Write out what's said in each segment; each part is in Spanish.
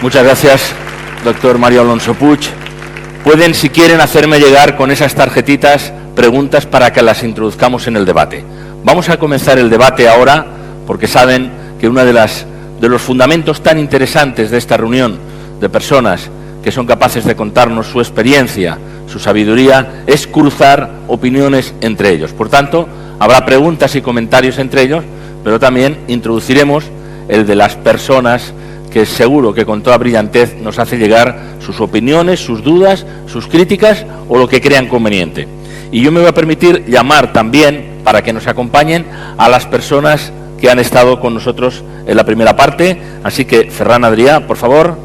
Muchas gracias, doctor Mario Alonso Puig. Pueden, si quieren, hacerme llegar con esas tarjetitas preguntas para que las introduzcamos en el debate. Vamos a comenzar el debate ahora, porque saben que uno de los fundamentos tan interesantes de esta reunión de personas que son capaces de contarnos su experiencia, su sabiduría, es cruzar opiniones entre ellos. Por tanto, habrá preguntas y comentarios entre ellos, pero también introduciremos el de las personas que seguro que con toda brillantez nos hace llegar sus opiniones, sus dudas, sus críticas o lo que crean conveniente. Y yo me voy a permitir llamar también, para que nos acompañen, a las personas que han estado con nosotros en la primera parte. Así que, Ferran Adrià, por favor,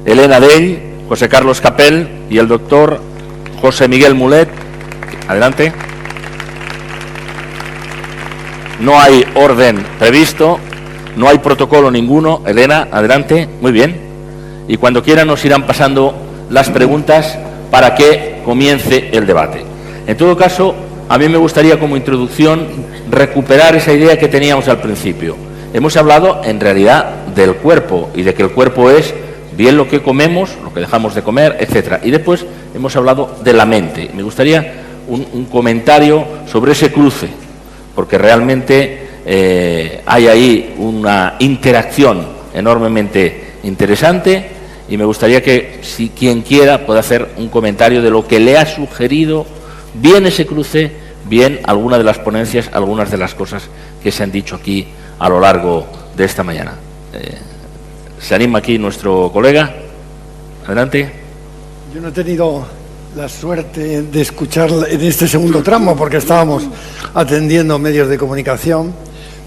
Elena Dell, José Carlos Capel y el doctor José Miguel Mulet. Adelante. No hay orden previsto. No hay protocolo ninguno. Elena, adelante. Muy bien. Y cuando quieran nos irán pasando las preguntas para que comience el debate. En todo caso, a mí me gustaría como introducción recuperar esa idea que teníamos al principio. Hemos hablado en realidad del cuerpo y de que el cuerpo es bien lo que comemos, lo que dejamos de comer, etcétera. Y después hemos hablado de la mente. Me gustaría un comentario sobre ese cruce, porque realmente hay ahí una interacción enormemente interesante y me gustaría que, si quien quiera, pueda hacer un comentario de lo que le ha sugerido bien ese cruce, bien alguna de las ponencias, algunas de las cosas que se han dicho aquí a lo largo de esta mañana. ¿Se anima aquí nuestro colega? Adelante. Yo no he tenido la suerte de escuchar en este segundo tramo porque estábamos atendiendo medios de comunicación,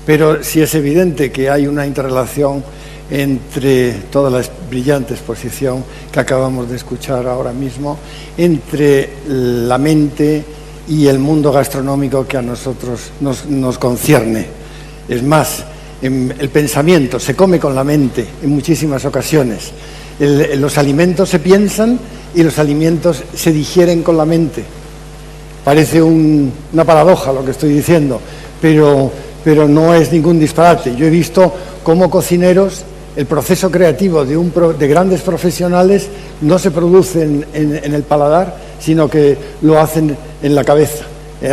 pero sí es evidente que hay una interrelación entre toda la brillante exposición que acabamos de escuchar ahora mismo, entre la mente y el mundo gastronómico que a nosotros nos concierne. Es más, el pensamiento se come con la mente en muchísimas ocasiones. Los alimentos se piensan y los alimentos se digieren con la mente. Parece una paradoja lo que estoy diciendo, pero no es ningún disparate. Yo he visto cómo cocineros, el proceso creativo de grandes profesionales no se produce en el paladar, sino que lo hacen en la cabeza.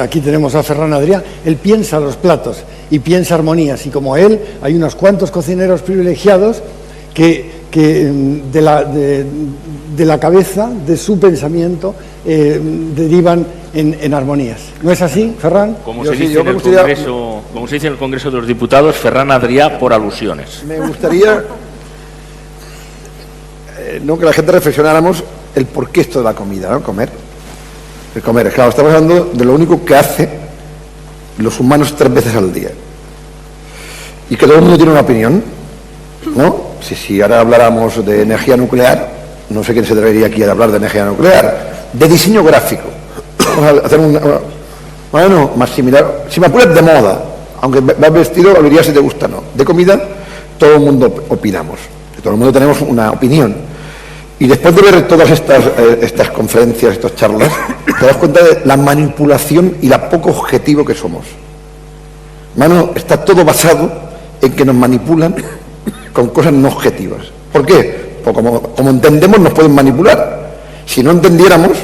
Aquí tenemos a Ferran Adrià, él piensa los platos y piensa armonías, y como él hay unos cuantos cocineros privilegiados que de la cabeza, de su pensamiento, derivan en armonías. ¿No es así, Ferran? Como se dice en el Congreso de los Diputados, Ferran Adrià por alusiones. Me gustaría que la gente reflexionáramos el porqué esto de la comida, ¿no? Comer. El comer, claro, estamos hablando de lo único que hace los humanos 3 veces al día. Y que todo el mundo tiene una opinión, ¿no? Si ahora habláramos de energía nuclear, no sé quién se debería aquí a hablar de energía nuclear, de diseño gráfico. Vamos a hacer bueno, más similar, si me apuras, de moda, aunque vas vestido, verías si te gusta o no. De comida, todo el mundo opinamos, todo el mundo tenemos una opinión. Y después de ver todas estas conferencias, estas charlas, te das cuenta de la manipulación y la poco objetivo que somos. Mano, está todo basado en que nos manipulan con cosas no objetivas. ¿Por qué? Pues como entendemos, nos pueden manipular. Si no entendiéramos,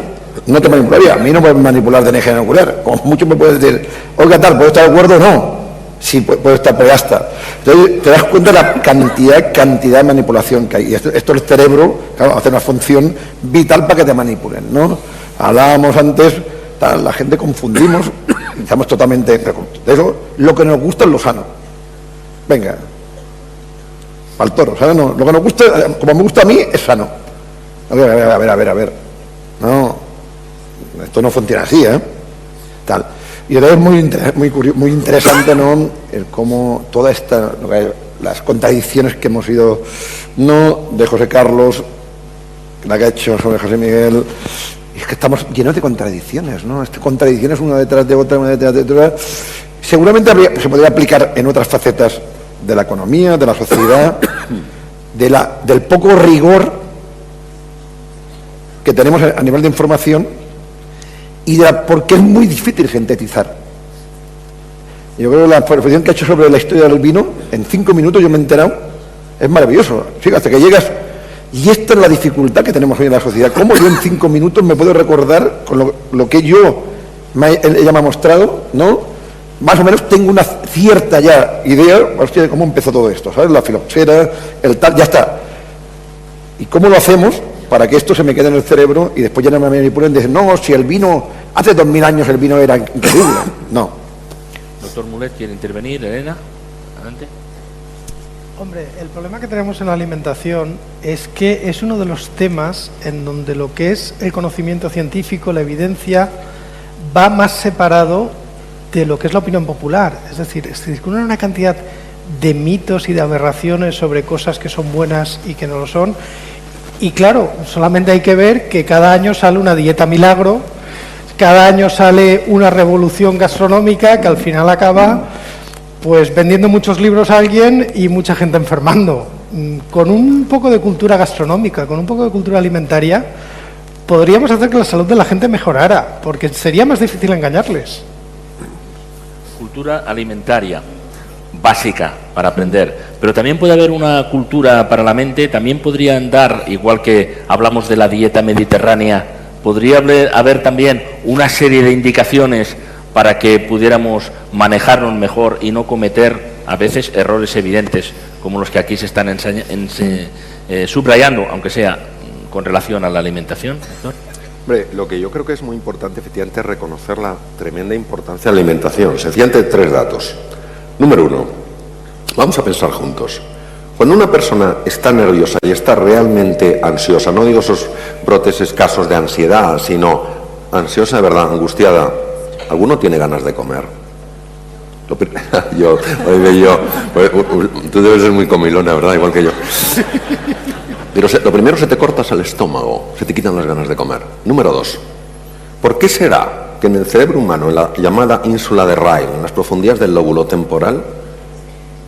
no te manipularía. A mí no pueden manipular de energía nuclear. Como mucho me puedes decir, oiga, tal, ¿puedo estar de acuerdo o no? Sí, puede estar, pero ya está. Entonces, te das cuenta de la cantidad de manipulación que hay. Y esto el cerebro, claro, hace una función vital para que te manipulen, ¿no? Hablábamos antes, la gente confundimos, estamos totalmente... De eso, lo que nos gusta es lo sano. Venga, para el toro, ¿sabes? No, lo que nos gusta, como me gusta a mí, es sano. A ver. No, esto no funciona así, ¿eh? Tal. Y es muy interesante, ¿no?, el cómo toda las contradicciones que hemos ido, no de José Carlos, la que ha hecho sobre José Miguel, es que estamos llenos de contradicciones, ¿no? Contradicciones una detrás de otra, Seguramente se podría aplicar en otras facetas de la economía, de la sociedad, del poco rigor que tenemos a nivel de información y porque es muy difícil sintetizar. Yo creo que la exposición que ha hecho sobre la historia del vino, en 5 minutos yo me he enterado, es maravilloso. Fíjate que llegas Y esta es la dificultad que tenemos hoy en la sociedad. ¿Cómo yo en 5 minutos me puedo recordar con lo que ella me ha mostrado, ¿no? Más o menos tengo una cierta ya idea, hostia, de cómo empezó todo esto, ¿sabes? La filoxera, el tal, ya está. ¿Y cómo lo hacemos para que esto se me quede en el cerebro y después ya no me manipulen y dicen, no, si el vino, hace 2000 años el vino era increíble? No. Doctor Mulet, ¿quiere intervenir? Elena, adelante. Hombre, el problema que tenemos en la alimentación es que es uno de los temas en donde lo que es el conocimiento científico, la evidencia, va más separado de lo que es la opinión popular. Es decir, se circulan una cantidad de mitos y de aberraciones sobre cosas que son buenas y que no lo son. Y claro, solamente hay que ver que cada año sale una dieta milagro, cada año sale una revolución gastronómica que al final acaba pues vendiendo muchos libros a alguien y mucha gente enfermando. Con un poco de cultura gastronómica, con un poco de cultura alimentaria, podríamos hacer que la salud de la gente mejorara, porque sería más difícil engañarles. Cultura alimentaria básica para aprender, pero también puede haber una cultura para la mente. También podrían dar, igual que hablamos de la dieta mediterránea, podría haber también una serie de indicaciones para que pudiéramos manejarnos mejor y no cometer a veces errores evidentes como los que aquí se están subrayando, aunque sea con relación a la alimentación, doctor. Hombre, lo que yo creo que es muy importante efectivamente es reconocer la tremenda importancia de la alimentación. Sencillamente 3 datos. Número 1, vamos a pensar juntos. Cuando una persona está nerviosa y está realmente ansiosa, no digo esos brotes escasos de ansiedad, sino ansiosa de verdad, angustiada, ¿alguno tiene ganas de comer? Tú debes ser muy comilona, ¿verdad? Igual que yo. Pero lo primero, se te cortas el estómago, se te quitan las ganas de comer. Número 2, ¿por qué será que en el cerebro humano, en la llamada ínsula de Ryle, en las profundidades del lóbulo temporal,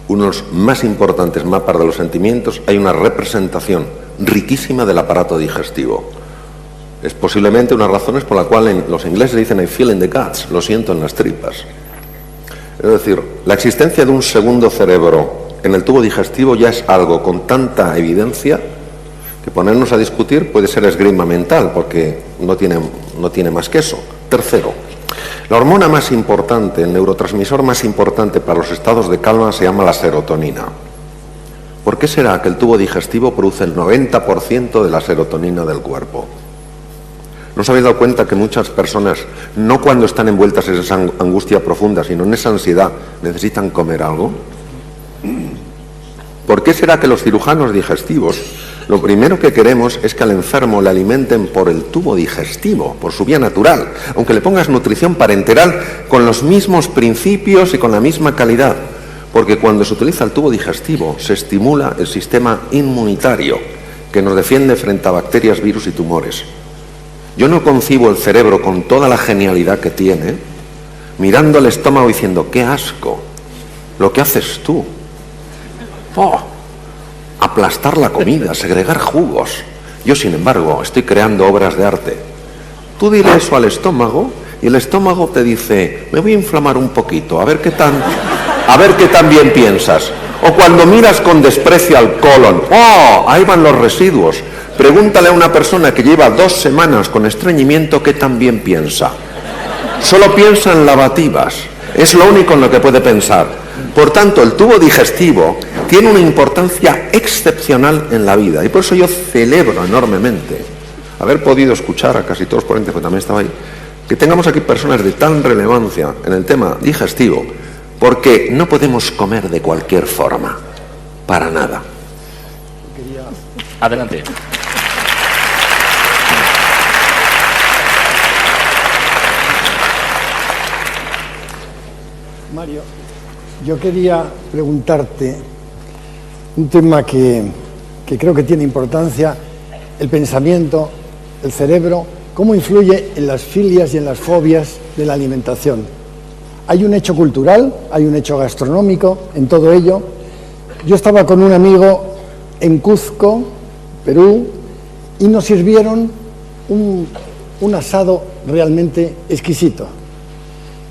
uno de los más importantes mapas de los sentimientos, hay una representación riquísima del aparato digestivo? Es posiblemente una de las razones por la cual los ingleses dicen I feel in the guts, lo siento en las tripas. Es decir, la existencia de un segundo cerebro en el tubo digestivo ya es algo con tanta evidencia que ponernos a discutir puede ser esgrima mental, porque no tiene más que eso. Tercero, la hormona más importante, el neurotransmisor más importante para los estados de calma se llama la serotonina. ¿Por qué será que el tubo digestivo produce el 90% de la serotonina del cuerpo? ¿No os habéis dado cuenta que muchas personas, no cuando están envueltas en esa angustia profunda, sino en esa ansiedad, necesitan comer algo? ¿Por qué será que los cirujanos digestivos, lo primero que queremos es que al enfermo le alimenten por el tubo digestivo, por su vía natural, aunque le pongas nutrición parenteral con los mismos principios y con la misma calidad? Porque cuando se utiliza el tubo digestivo se estimula el sistema inmunitario que nos defiende frente a bacterias, virus y tumores. Yo no concibo el cerebro con toda la genialidad que tiene, mirando el estómago diciendo, qué asco, lo que haces tú. Oh, aplastar la comida, segregar jugos. Yo, sin embargo, estoy creando obras de arte. Tú dile eso al estómago y el estómago te dice, me voy a inflamar un poquito, a ver qué tan bien piensas. O cuando miras con desprecio al colon, oh, ahí van los residuos. Pregúntale a una persona que lleva 2 semanas con estreñimiento qué tan bien piensa. Solo piensa en lavativas. Es lo único en lo que puede pensar. Por tanto, el tubo digestivo tiene una importancia excepcional en la vida. Y por eso yo celebro enormemente haber podido escuchar a casi todos los ponentes, que también estaba ahí, que tengamos aquí personas de tal relevancia en el tema digestivo, porque no podemos comer de cualquier forma, para nada. Adelante. Mario, yo quería preguntarte un tema que creo que tiene importancia, el pensamiento, el cerebro, cómo influye en las filias y en las fobias de la alimentación. Hay un hecho cultural, hay un hecho gastronómico en todo ello. Yo estaba con un amigo en Cuzco, Perú, y nos sirvieron un asado realmente exquisito.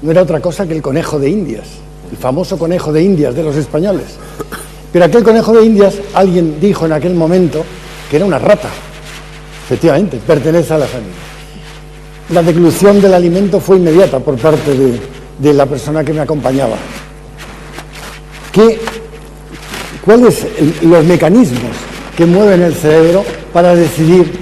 No era otra cosa que el conejo de Indias, el famoso conejo de Indias de los españoles. Pero aquel conejo de Indias, alguien dijo en aquel momento que era una rata. Efectivamente, pertenece a la familia. La deglución del alimento fue inmediata por parte de la persona que me acompañaba. ¿Cuáles son los mecanismos que mueven el cerebro para decidir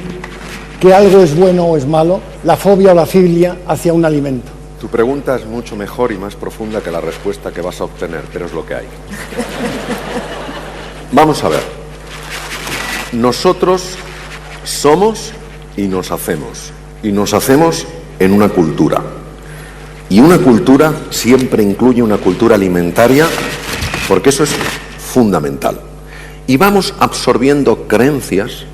que algo es bueno o es malo, la fobia o la filia hacia un alimento? Tu pregunta es mucho mejor y más profunda que la respuesta que vas a obtener, pero es lo que hay. Vamos a ver. Nosotros somos y nos hacemos. Y nos hacemos en una cultura. Y una cultura siempre incluye una cultura alimentaria, porque eso es fundamental. Y vamos absorbiendo creencias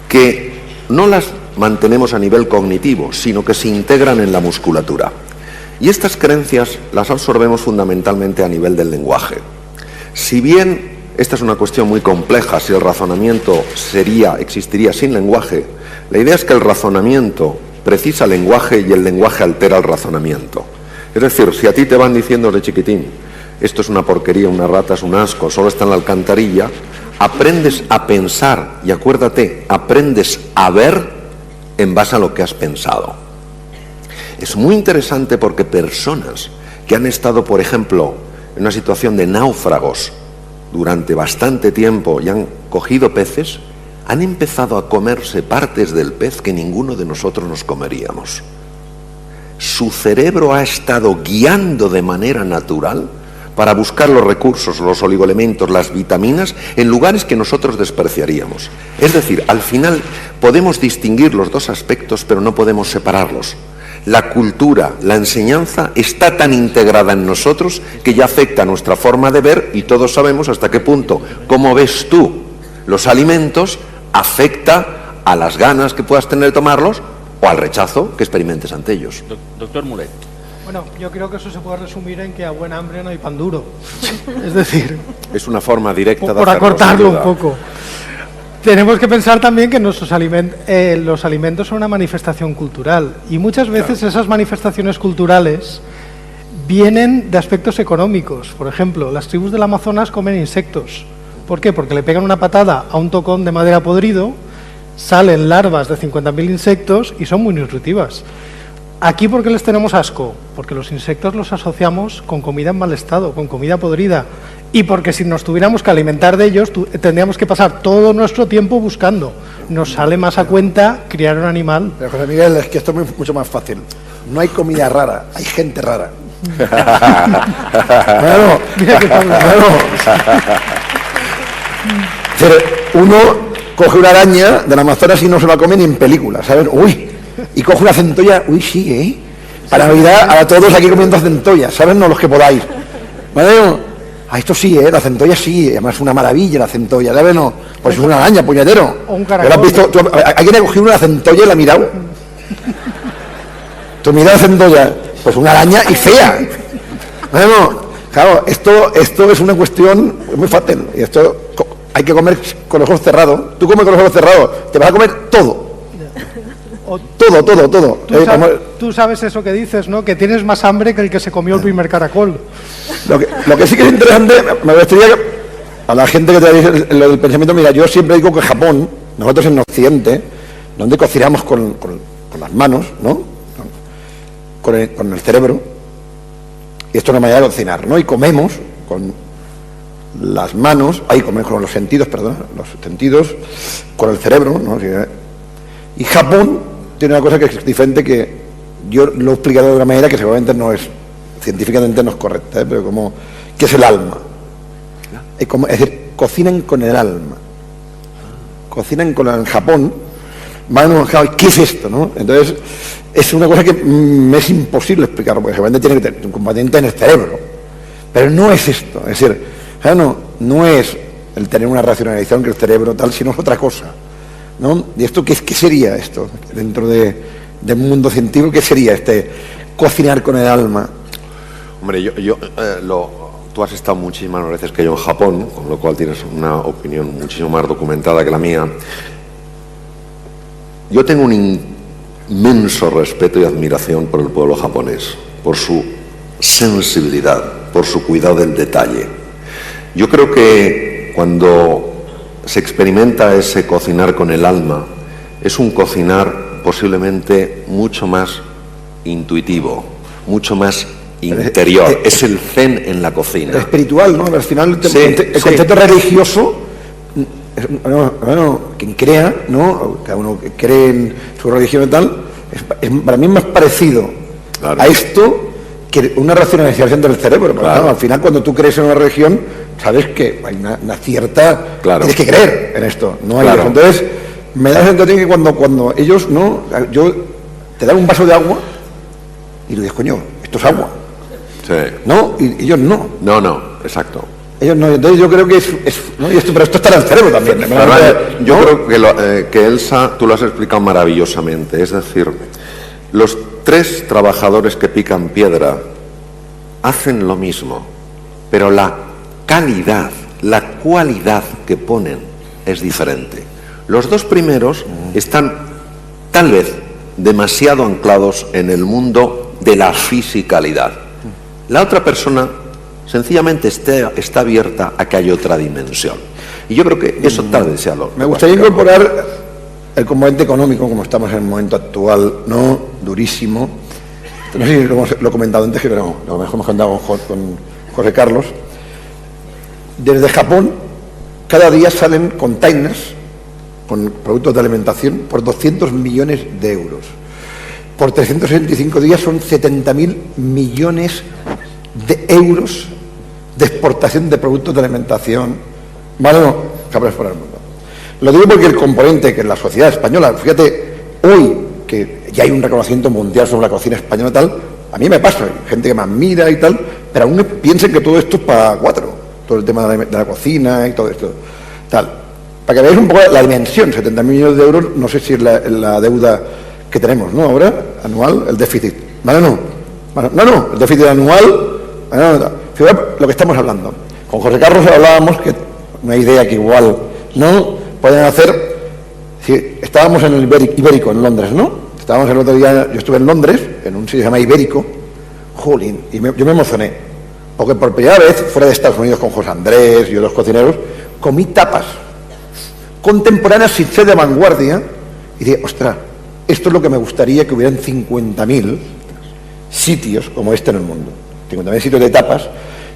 que no las mantenemos a nivel cognitivo, sino que se integran en la musculatura. Y estas creencias las absorbemos fundamentalmente a nivel del lenguaje. Si bien esta es una cuestión muy compleja, si el razonamiento existiría sin lenguaje, la idea es que el razonamiento precisa lenguaje y el lenguaje altera el razonamiento. Es decir, si a ti te van diciendo de chiquitín, esto es una porquería, una rata, es un asco, solo está en la alcantarilla, aprendes a pensar y acuérdate, aprendes a ver en base a lo que has pensado. Es muy interesante porque personas que han estado, por ejemplo, en una situación de náufragos durante bastante tiempo y han cogido peces, han empezado a comerse partes del pez que ninguno de nosotros nos comeríamos. Su cerebro ha estado guiando de manera natural para buscar los recursos, los oligoelementos, las vitaminas, en lugares que nosotros despreciaríamos. Es decir, al final podemos distinguir los dos aspectos, pero no podemos separarlos. La cultura, la enseñanza, está tan integrada en nosotros que ya afecta a nuestra forma de ver y todos sabemos hasta qué punto, cómo ves tú los alimentos, afecta a las ganas que puedas tener de tomarlos o al rechazo que experimentes ante ellos. Doctor Mulet. Bueno, yo creo que eso se puede resumir en que a buen hambre no hay pan duro. Es decir, es una forma directa de por acortarlo un poco. Tenemos que pensar también que los alimentos son una manifestación cultural y muchas veces esas manifestaciones culturales vienen de aspectos económicos. Por ejemplo, las tribus del Amazonas comen insectos. ¿Por qué? Porque le pegan una patada a un tocón de madera podrido, salen larvas de 50.000 insectos y son muy nutritivas. Aquí, ¿por qué les tenemos asco? Porque los insectos los asociamos con comida en mal estado, con comida podrida. Y porque si nos tuviéramos que alimentar de ellos, tendríamos que pasar todo nuestro tiempo buscando. Nos sale más a cuenta criar un animal. Pero José Miguel, es que esto es mucho más fácil. No hay comida rara, hay gente rara. Uno coge una araña de la Amazonas y no se la come ni en película, ¿sabes? Uy, y coge una centolla, uy, sí, ¿eh? Para Navidad, a todos aquí comiendo centollas, ¿sabes? No los que podáis. ¿Vale? Ah, esto sí, la centolla sí, además es una maravilla la centolla, ¿sabes? No, pues es una araña, puñetero. O un caracol. ¿Has visto? ¿Alguien ha cogido una centolla y la ha mirado? ¿Tú miras la centolla? Pues una araña y fea. Bueno, claro, esto es una cuestión muy fácil. Y esto hay que comer con los ojos cerrados. Tú comes con los ojos cerrados, te vas a comer todo. Todo. Tú sabes eso que dices, ¿no? Que tienes más hambre que el que se comió el primer caracol. Lo que sí que es interesante, me gustaría que a la gente que te dice lo del pensamiento, mira, yo siempre digo que Japón, nosotros en Occidente, donde cocinamos con las manos, ¿no? Con el cerebro, y esto es una manera de cocinar, ¿no? Y comemos con las manos, comemos con los sentidos, con el cerebro, ¿no? Y Japón tiene una cosa que es diferente, que yo lo he explicado de una manera que seguramente científicamente no es correcta, pero que es el alma. Es decir, cocinan con el alma. Cocinan en Japón. ¿Qué es esto, no? Entonces, es una cosa que me es imposible explicar, porque seguramente tiene que tener un componente en el cerebro. Pero no es esto. Es decir, no es el tener una racionalización que el cerebro tal, sino es otra cosa, ¿no? ¿Y esto qué sería esto? Dentro del mundo científico, ¿qué sería cocinar con el alma? Hombre, tú has estado muchísimas veces que yo en Japón, con lo cual tienes una opinión muchísimo más documentada que la mía. Yo tengo un inmenso respeto y admiración por el pueblo japonés, por su sensibilidad, por su cuidado del detalle. Yo creo que cuando se experimenta ese cocinar con el alma, es un cocinar posiblemente mucho más intuitivo, mucho más interior. Es el zen en la cocina. Espiritual, ¿no? Al final, Sí, el concepto religioso, bueno, quien crea, ¿no? Cada uno cree en su religión y tal, para mí es más parecido a esto que una racionalización del cerebro. Claro. Al final, cuando tú crees en una religión, sabes que hay una cierta... Claro. Tienes que creer en esto. No hay Claro. Entonces, me da la sensación que cuando ellos, ¿no? Te dan un vaso de agua y tú dices, coño, esto es agua. Sí. ¿No? Y ellos no. No, exacto. Ellos no. Entonces yo creo que ¿no? Pero esto está en el cerebro también. Yo creo que Elsa, tú lo has explicado maravillosamente. Es decir, los 3 trabajadores que pican piedra hacen lo mismo, pero la calidad, la cualidad que ponen es diferente. Los 2 primeros están tal vez demasiado anclados en el mundo de la fisicalidad. La otra persona sencillamente está abierta a que haya otra dimensión. Y yo creo que eso tal vez sea lo... Me gustaría incorporar el componente económico, como estamos en el momento actual, ¿no? Durísimo. No sé si lo he comentado antes, pero lo mejor hemos contado con José Carlos. Desde Japón, cada día salen containers con productos de alimentación por 200 millones de euros. Por 365 días son 70.000 millones de euros de exportación de productos de alimentación. Vale, no, cabres por el mundo. Lo digo porque el componente que en la sociedad española, fíjate, hoy que ya hay un reconocimiento mundial sobre la cocina española y tal, a mí me pasa, hay gente que me admira y tal, pero aún piensan que todo esto es para 4, todo el tema de la cocina y todo esto, tal. Para que veáis un poco la dimensión, 70 millones de euros, no sé si es la deuda que tenemos, ¿no? Ahora, anual, el déficit. ¿Vale? No, el déficit anual, fíjate lo que estamos hablando. Con José Carlos hablábamos que una idea que igual no pueden hacer. Si estábamos en el Ibérico en Londres, ¿no? Estábamos el otro día, yo estuve en Londres, en un sitio que se llama Ibérico, jolín, y yo me emocioné, porque por primera vez, fuera de Estados Unidos con José Andrés y otros cocineros, comí tapas contemporáneas sin ser de vanguardia, y dije, ostras, esto es lo que me gustaría que hubieran 50.000 sitios como este en el mundo, 50.000 sitios de tapas,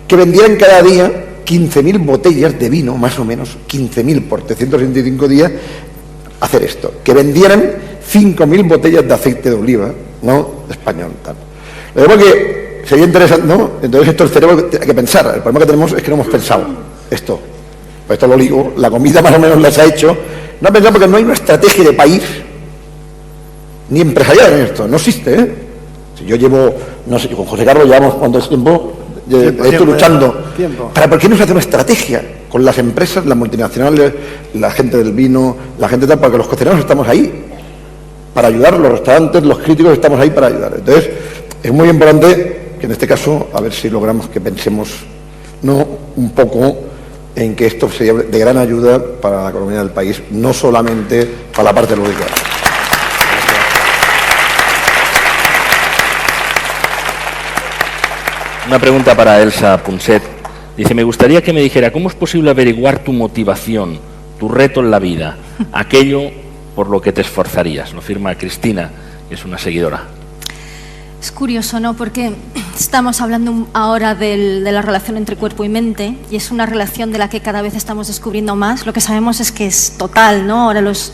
que vendieran cada día 15.000 botellas de vino, más o menos, 15.000 por 365 días, hacer esto, que vendieran 5.000 botellas de aceite de oliva, ¿no? Español, tal. Lo digo que sería interesante, ¿no? Entonces esto el cerebro hay que pensar, el problema que tenemos es que no hemos pensado esto. Pues esto lo digo, la comida más o menos la se ha hecho, no ha pensado porque no hay una estrategia de país, ni empresarial en esto, no existe, ¿eh? Si yo llevo, no sé, con José Carlos llevamos cuánto tiempo, estoy luchando. ¿Por qué no se hace una estrategia con las empresas, las multinacionales, la gente del vino, la gente tal? Porque los cocineros estamos ahí para ayudar, los restaurantes, los críticos estamos ahí para ayudar. Entonces, es muy importante que en este caso, a ver si logramos que pensemos, ¿no?, un poco en que esto sería de gran ayuda para la economía del país, no solamente para la parte lúdica. Una pregunta para Elsa Punset. Dice, me gustaría que me dijera, ¿cómo es posible averiguar tu motivación, tu reto en la vida, aquello por lo que te esforzarías? Lo firma Cristina, que es una seguidora. Es curioso, ¿no? Porque estamos hablando ahora de la relación entre cuerpo y mente, y es una relación de la que cada vez estamos descubriendo más. Lo que sabemos es que es total, ¿no? Ahora los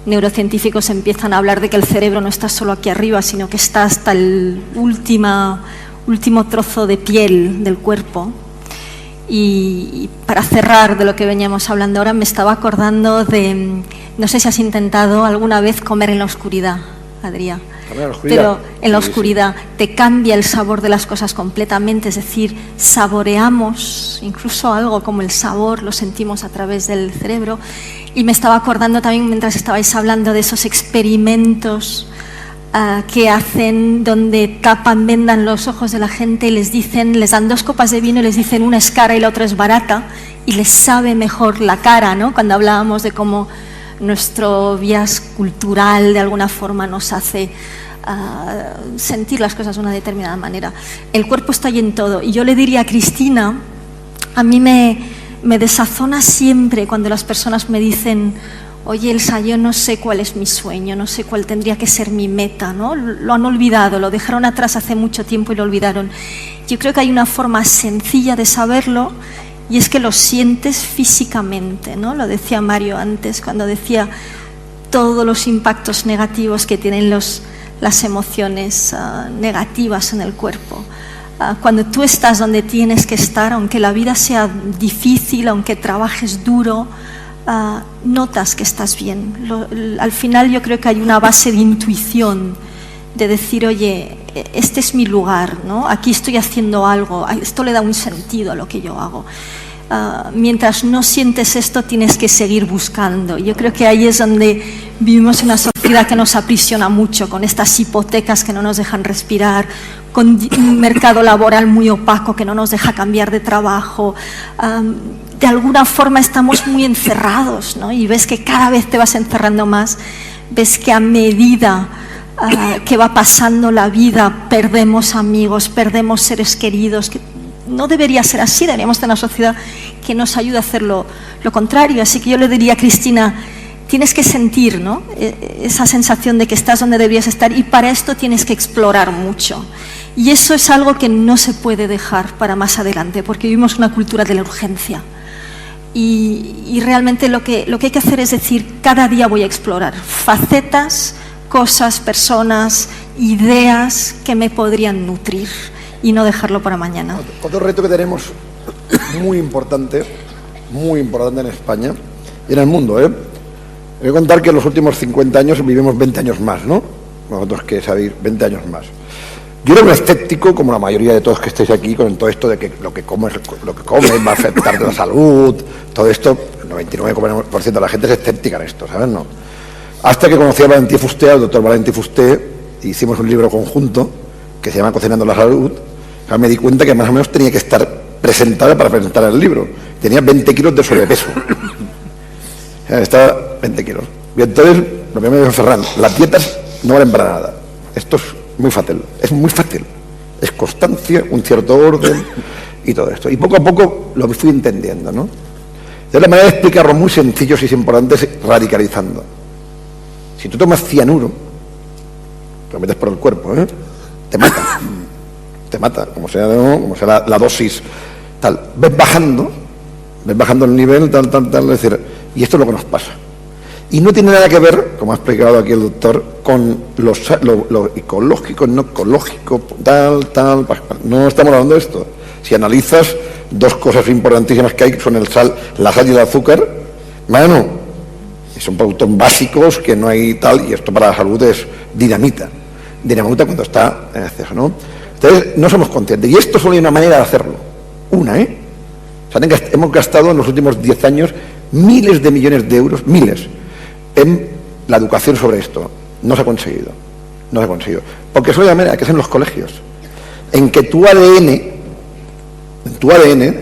neurocientíficos empiezan a hablar de que el cerebro no está solo aquí arriba, sino que está hasta el último trozo de piel del cuerpo. Y para cerrar de lo que veníamos hablando ahora, me estaba acordando de, no sé si has intentado alguna vez comer en la oscuridad, Adrià, pero en la oscuridad te cambia el sabor de las cosas completamente, es decir, saboreamos incluso algo como el sabor, lo sentimos a través del cerebro. Y me estaba acordando también, mientras estabais hablando, de esos experimentos que hacen donde tapan, vendan los ojos de la gente y les dan 2 copas de vino y les dicen una es cara y la otra es barata, y les sabe mejor la cara, ¿no? Cuando hablábamos de cómo nuestro bias cultural de alguna forma nos hace sentir las cosas de una determinada manera. El cuerpo está ahí en todo, y yo le diría a Cristina, a mí me me desazona siempre cuando las personas me dicen: oye, Elsa, yo no sé cuál es mi sueño, no sé cuál tendría que ser mi meta, ¿no? Lo han olvidado, lo dejaron atrás hace mucho tiempo y lo olvidaron. Yo creo que hay una forma sencilla de saberlo, y es que lo sientes físicamente, ¿no? Lo decía Mario antes, cuando decía todos los impactos negativos que tienen las emociones negativas en el cuerpo. Cuando tú estás donde tienes que estar, aunque la vida sea difícil, aunque trabajes duro, notas que estás bien. Al final yo creo que hay una base de intuición, de decir: oye, este es mi lugar, ¿no? Aquí estoy haciendo algo, esto le da un sentido a lo que yo hago. Mientras no sientes esto, tienes que seguir buscando. Yo creo que ahí es donde vivimos una sociedad que nos aprisiona mucho, con estas hipotecas que no nos dejan respirar, con un mercado laboral muy opaco que no nos deja cambiar de trabajo. De alguna forma estamos muy encerrados, ¿no? Y ves que cada vez te vas encerrando más, ves que a medida que va pasando la vida perdemos amigos, perdemos seres queridos. Que no debería ser así, deberíamos tener una sociedad que nos ayude a hacer lo contrario. Así que yo le diría a Cristina: tienes que sentir, ¿no?, esa sensación de que estás donde deberías estar, y para esto tienes que explorar mucho. Y eso es algo que no se puede dejar para más adelante, porque vivimos una cultura de la urgencia. Y realmente lo que hay que hacer es decir: cada día voy a explorar facetas, cosas, personas, ideas que me podrían nutrir, y no dejarlo para mañana. Otro reto que tenemos muy importante en España y en el mundo, Voy a contar que en los últimos 50 años vivimos 20 años más, ¿no? Vosotros que sabéis, 20 años más. Yo era un escéptico, como la mayoría de todos que estáis aquí, con todo esto de que lo que comes va a afectar de la salud, todo esto. El 99% de la gente es escéptica en esto, ¿sabes? No. Hasta que conocí a Valentí Fuster, al doctor Valentí Fuster, y hicimos un libro conjunto que se llama Cocinando la Salud. Me di cuenta que más o menos tenía que estar presentada para presentar el libro. Tenía 20 kilos de sobrepeso. Estaba 20 kilos. Y entonces, lo que me dijo Ferran: las dietas no valen para nada. Esto es muy fácil. Es muy fácil. Es constancia, un cierto orden y todo esto. Y poco a poco lo fui entendiendo, ¿no? De la manera de explicarlo muy sencillo, si es importante, es radicalizando. Si tú tomas cianuro, lo metes por el cuerpo, te mata. Te mata, como sea la dosis, tal. Ves bajando el nivel, tal, es decir, y esto es lo que nos pasa. Y no tiene nada que ver, como ha explicado aquí el doctor, con lo ecológico, no ecológico, tal, no estamos hablando de esto. Si analizas, dos cosas importantísimas que hay son la sal y el azúcar, son productos básicos que no hay tal, y esto para la salud es dinamita cuando está en exceso, ¿no? Entonces, no somos conscientes. Y esto solo hay una manera de hacerlo. Hemos gastado en los últimos 10 años miles de millones de euros, en la educación sobre esto. No se ha conseguido. Porque solo hay una manera, que es en los colegios. En que tu ADN,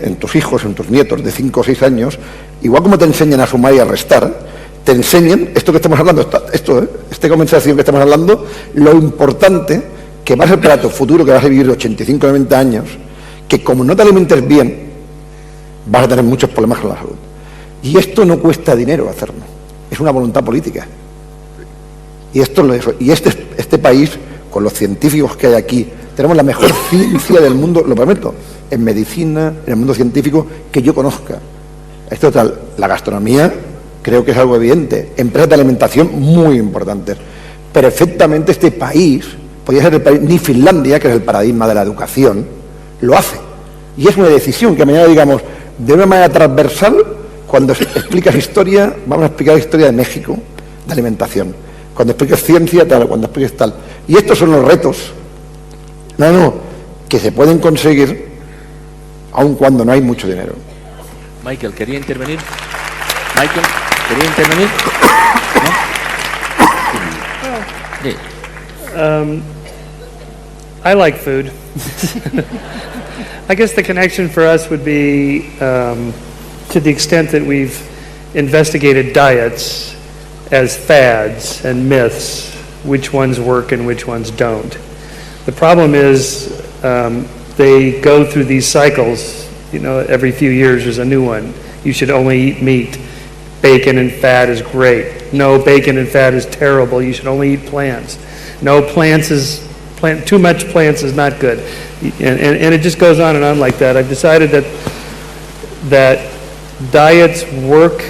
en tus hijos, en tus nietos de 5 o 6 años, igual como te enseñan a sumar y a restar, te enseñen esto que estamos hablando, esta conversación que estamos hablando, lo importante que va a ser para tu futuro, que vas a vivir 85 o 90 años, que como no te alimentes bien, vas a tener muchos problemas con la salud. Y esto no cuesta dinero hacerlo, es una voluntad política. Y este país, con los científicos que hay aquí, tenemos la mejor ciencia del mundo, lo prometo, en medicina, en el mundo científico, que yo conozca. Esto tal, la gastronomía, creo que es algo evidente. Empresas de alimentación muy importantes. Perfectamente este país, podría ser el país, ni Finlandia, que es el paradigma de la educación, lo hace. Y es una decisión que mañana digamos, de una manera transversal, cuando explicas historia, vamos a explicar la historia de México, de alimentación. Cuando expliques ciencia, tal, cuando expliques tal. Y estos son los retos, que se pueden conseguir, aun cuando no hay mucho dinero. Michael, ¿quería intervenir? Michael, ¿quería intervenir? ¿No? Sí. I like food. I guess the connection for us would be to the extent that we've investigated diets as fads and myths, which ones work and which ones don't. The problem is they go through these cycles, every few years there's a new one. You should only eat meat. Bacon and fat is great. No, bacon and fat is terrible. You should only eat plants. No, too much plants is not good. And it just goes on and on like that. I've decided that diets work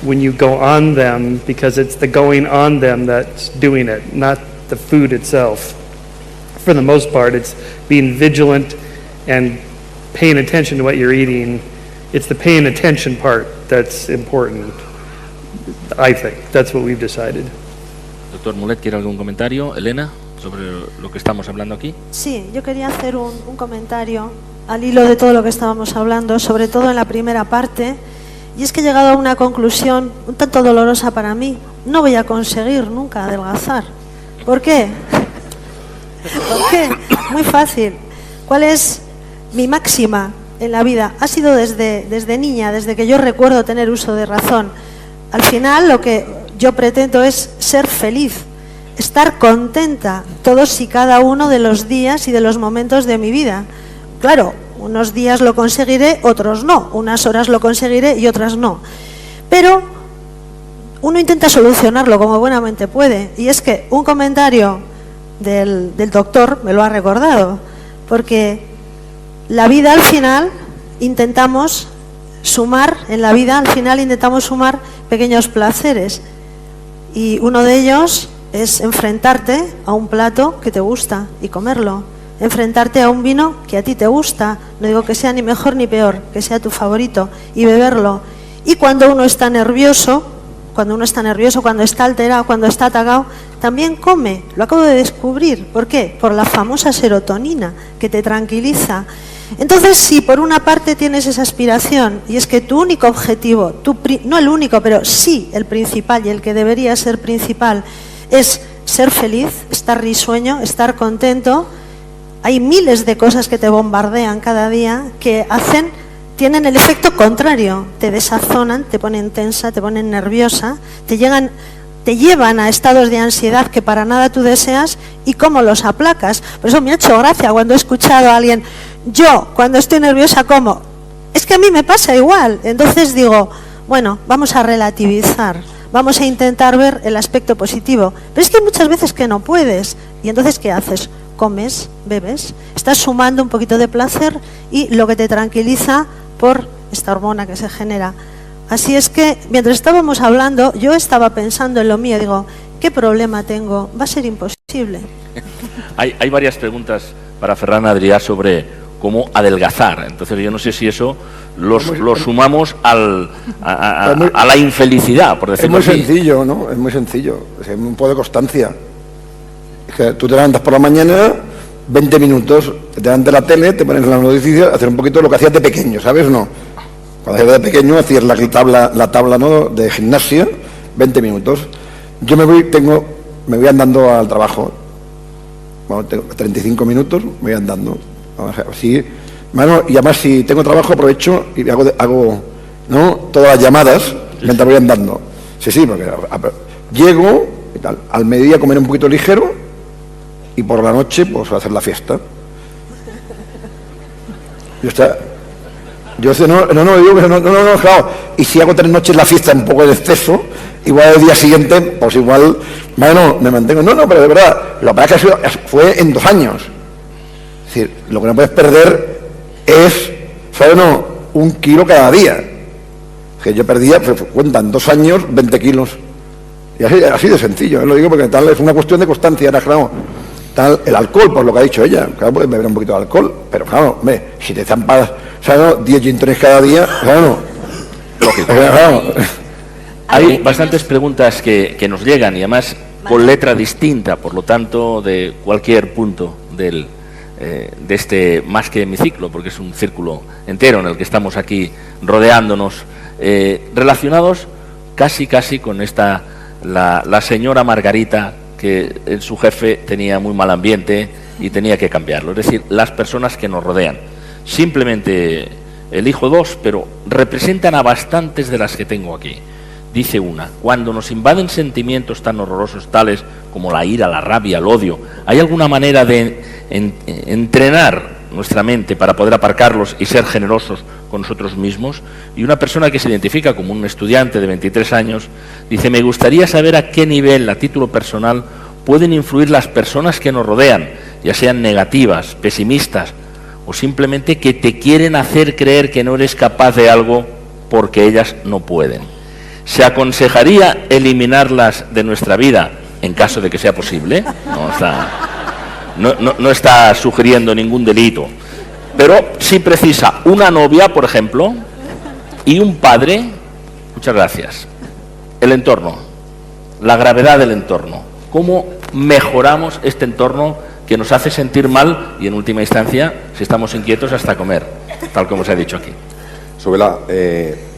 when you go on them, because it's the going on them that's doing it, not the food itself. For the most part, it's being vigilant and paying attention to what you're eating. It's the paying attention part that's important, I think. That's what we've decided. Doctor Mulet, ¿quiere algún comentario? Elena, sobre lo que estamos hablando aquí. Sí, yo quería hacer un comentario al hilo de todo lo que estábamos hablando, sobre todo en la primera parte, y es que he llegado a una conclusión un tanto dolorosa para mí. No voy a conseguir nunca adelgazar. ¿Por qué? ¿Por qué? Muy fácil. ¿Cuál es mi máxima en la vida? Ha sido desde niña, desde que yo recuerdo tener uso de razón. Al final lo que yo pretendo es ser feliz, estar contenta todos y cada uno de los días y de los momentos de mi vida. Claro, unos días lo conseguiré, otros no, unas horas lo conseguiré y otras no. Pero uno intenta solucionarlo como buenamente puede, y es que un comentario del doctor me lo ha recordado, porque la vida al final intentamos sumar, en la vida al final intentamos sumar pequeños placeres, y uno de ellos es enfrentarte a un plato que te gusta y comerlo, enfrentarte a un vino que a ti te gusta, no digo que sea ni mejor ni peor, que sea tu favorito, y beberlo. Y cuando uno está nervioso, cuando está alterado, cuando está atacado, también come. Lo acabo de descubrir. ¿Por qué? Por la famosa serotonina, que te tranquiliza. Entonces, si por una parte tienes esa aspiración, y es que tu único objetivo, no el único, pero sí el principal y el que debería ser principal, es ser feliz, estar risueño, estar contento, hay miles de cosas que te bombardean cada día que tienen el efecto contrario, te desazonan, te ponen tensa, te ponen nerviosa, te llevan a estados de ansiedad que para nada tú deseas, y cómo los aplacas. Por eso me ha hecho gracia cuando he escuchado a alguien, yo cuando estoy nerviosa como, es que a mí me pasa igual. Entonces digo, bueno, vamos a relativizar, vamos a intentar ver el aspecto positivo, pero es que hay muchas veces que no puedes, y entonces ¿qué haces? Comes, bebes, estás sumando un poquito de placer y lo que te tranquiliza por esta hormona que se genera. Así es que mientras estábamos hablando, yo estaba pensando en lo mío, digo, ¿qué problema tengo? Va a ser imposible. Hay varias preguntas para Ferran Adrià sobre cómo adelgazar. Entonces yo no sé si eso lo sumamos a la infelicidad, por decirlo así. Es muy sencillo, ¿no? Es muy sencillo. Es un poco de constancia. Es que tú te levantas por la mañana, 20 minutos, te levantas de la tele, te pones en las noticias, hacer un poquito lo que hacías de pequeño, ¿sabes o no? Cuando hacías de pequeño hacías la tabla, ¿no?, de gimnasia, 20 minutos. Yo me voy andando al trabajo. Bueno, tengo 35 minutos, me voy andando. Así, bueno, y además si tengo trabajo aprovecho y hago ¿no?, todas las llamadas mientras voy andando. Sí, porque llego y tal, al mediodía comer un poquito ligero y por la noche pues hacer la fiesta. Yo digo que no, claro. Y si hago 3 noches la fiesta un poco de exceso, igual el día siguiente, pues igual, bueno, me mantengo. No, pero de verdad, lo que pasa es que fue en 2 años. Es decir, lo que no puedes perder es, ¿sabes? No, 1 kilo cada día. Que yo perdía, cuentan 2 años, 20 kilos. Y así de sencillo, lo digo porque tal es una cuestión de constancia, claro. Tal, el alcohol, por lo que ha dicho ella, claro, puedes beber un poquito de alcohol, pero claro, si te zampas, ¿sabes? No? 10 gin tonics cada día, claro, claro. Hay bastantes preguntas que nos llegan y además con letra distinta, por lo tanto, de cualquier punto de este más que hemiciclo, porque es un círculo entero en el que estamos aquí rodeándonos, relacionados casi con la señora Margarita, que su jefe tenía muy mal ambiente y tenía que cambiarlo. Es decir, las personas que nos rodean. Simplemente elijo 2, pero representan a bastantes de las que tengo aquí. Dice una, cuando nos invaden sentimientos tan horrorosos tales como la ira, la rabia, el odio, ¿hay alguna manera de entrenar nuestra mente para poder aparcarlos y ser generosos con nosotros mismos. Y una persona que se identifica como un estudiante de 23 años dice: me gustaría saber a qué nivel, a título personal, pueden influir las personas que nos rodean, ya sean negativas, pesimistas o simplemente que te quieren hacer creer que no eres capaz de algo porque ellas no pueden. ¿Se aconsejaría eliminarlas de nuestra vida en caso de que sea posible? No está sugiriendo ningún delito, pero sí precisa una novia, por ejemplo, y un padre. Muchas gracias. El entorno, la gravedad del entorno. ¿Cómo mejoramos este entorno que nos hace sentir mal y, en última instancia, si estamos inquietos, hasta comer, tal como se ha dicho aquí? Sobre la...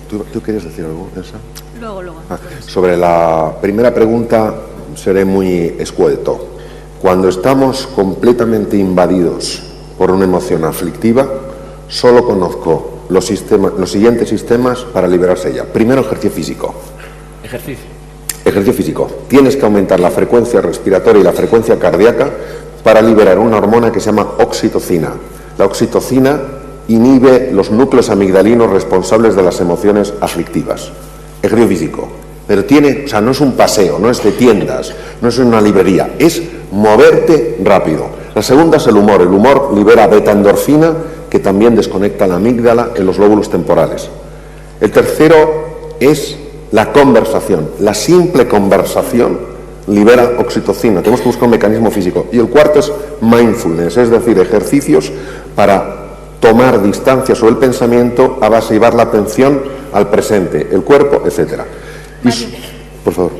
¿Tú querías decir algo, Elsa? Luego. Sobre la primera pregunta seré muy escueto. Cuando estamos completamente invadidos por una emoción aflictiva, solo conozco los siguientes sistemas para liberarse de ella. Primero, ejercicio físico. Ejercicio físico. Tienes que aumentar la frecuencia respiratoria y la frecuencia cardíaca para liberar una hormona que se llama oxitocina. La oxitocina inhibe los núcleos amigdalinos responsables de las emociones aflictivas. Ejercicio físico. Pero no es un paseo, no es de tiendas, no es una librería, es moverte rápido. La segunda es el humor. El humor libera beta-endorfina, que también desconecta la amígdala en los lóbulos temporales. El tercero es la conversación. La simple conversación libera oxitocina. Tenemos que buscar un mecanismo físico. Y el cuarto es mindfulness, es decir, ejercicios para tomar distancia sobre el pensamiento a base de llevar la atención al presente, el cuerpo, etcétera. Por favor.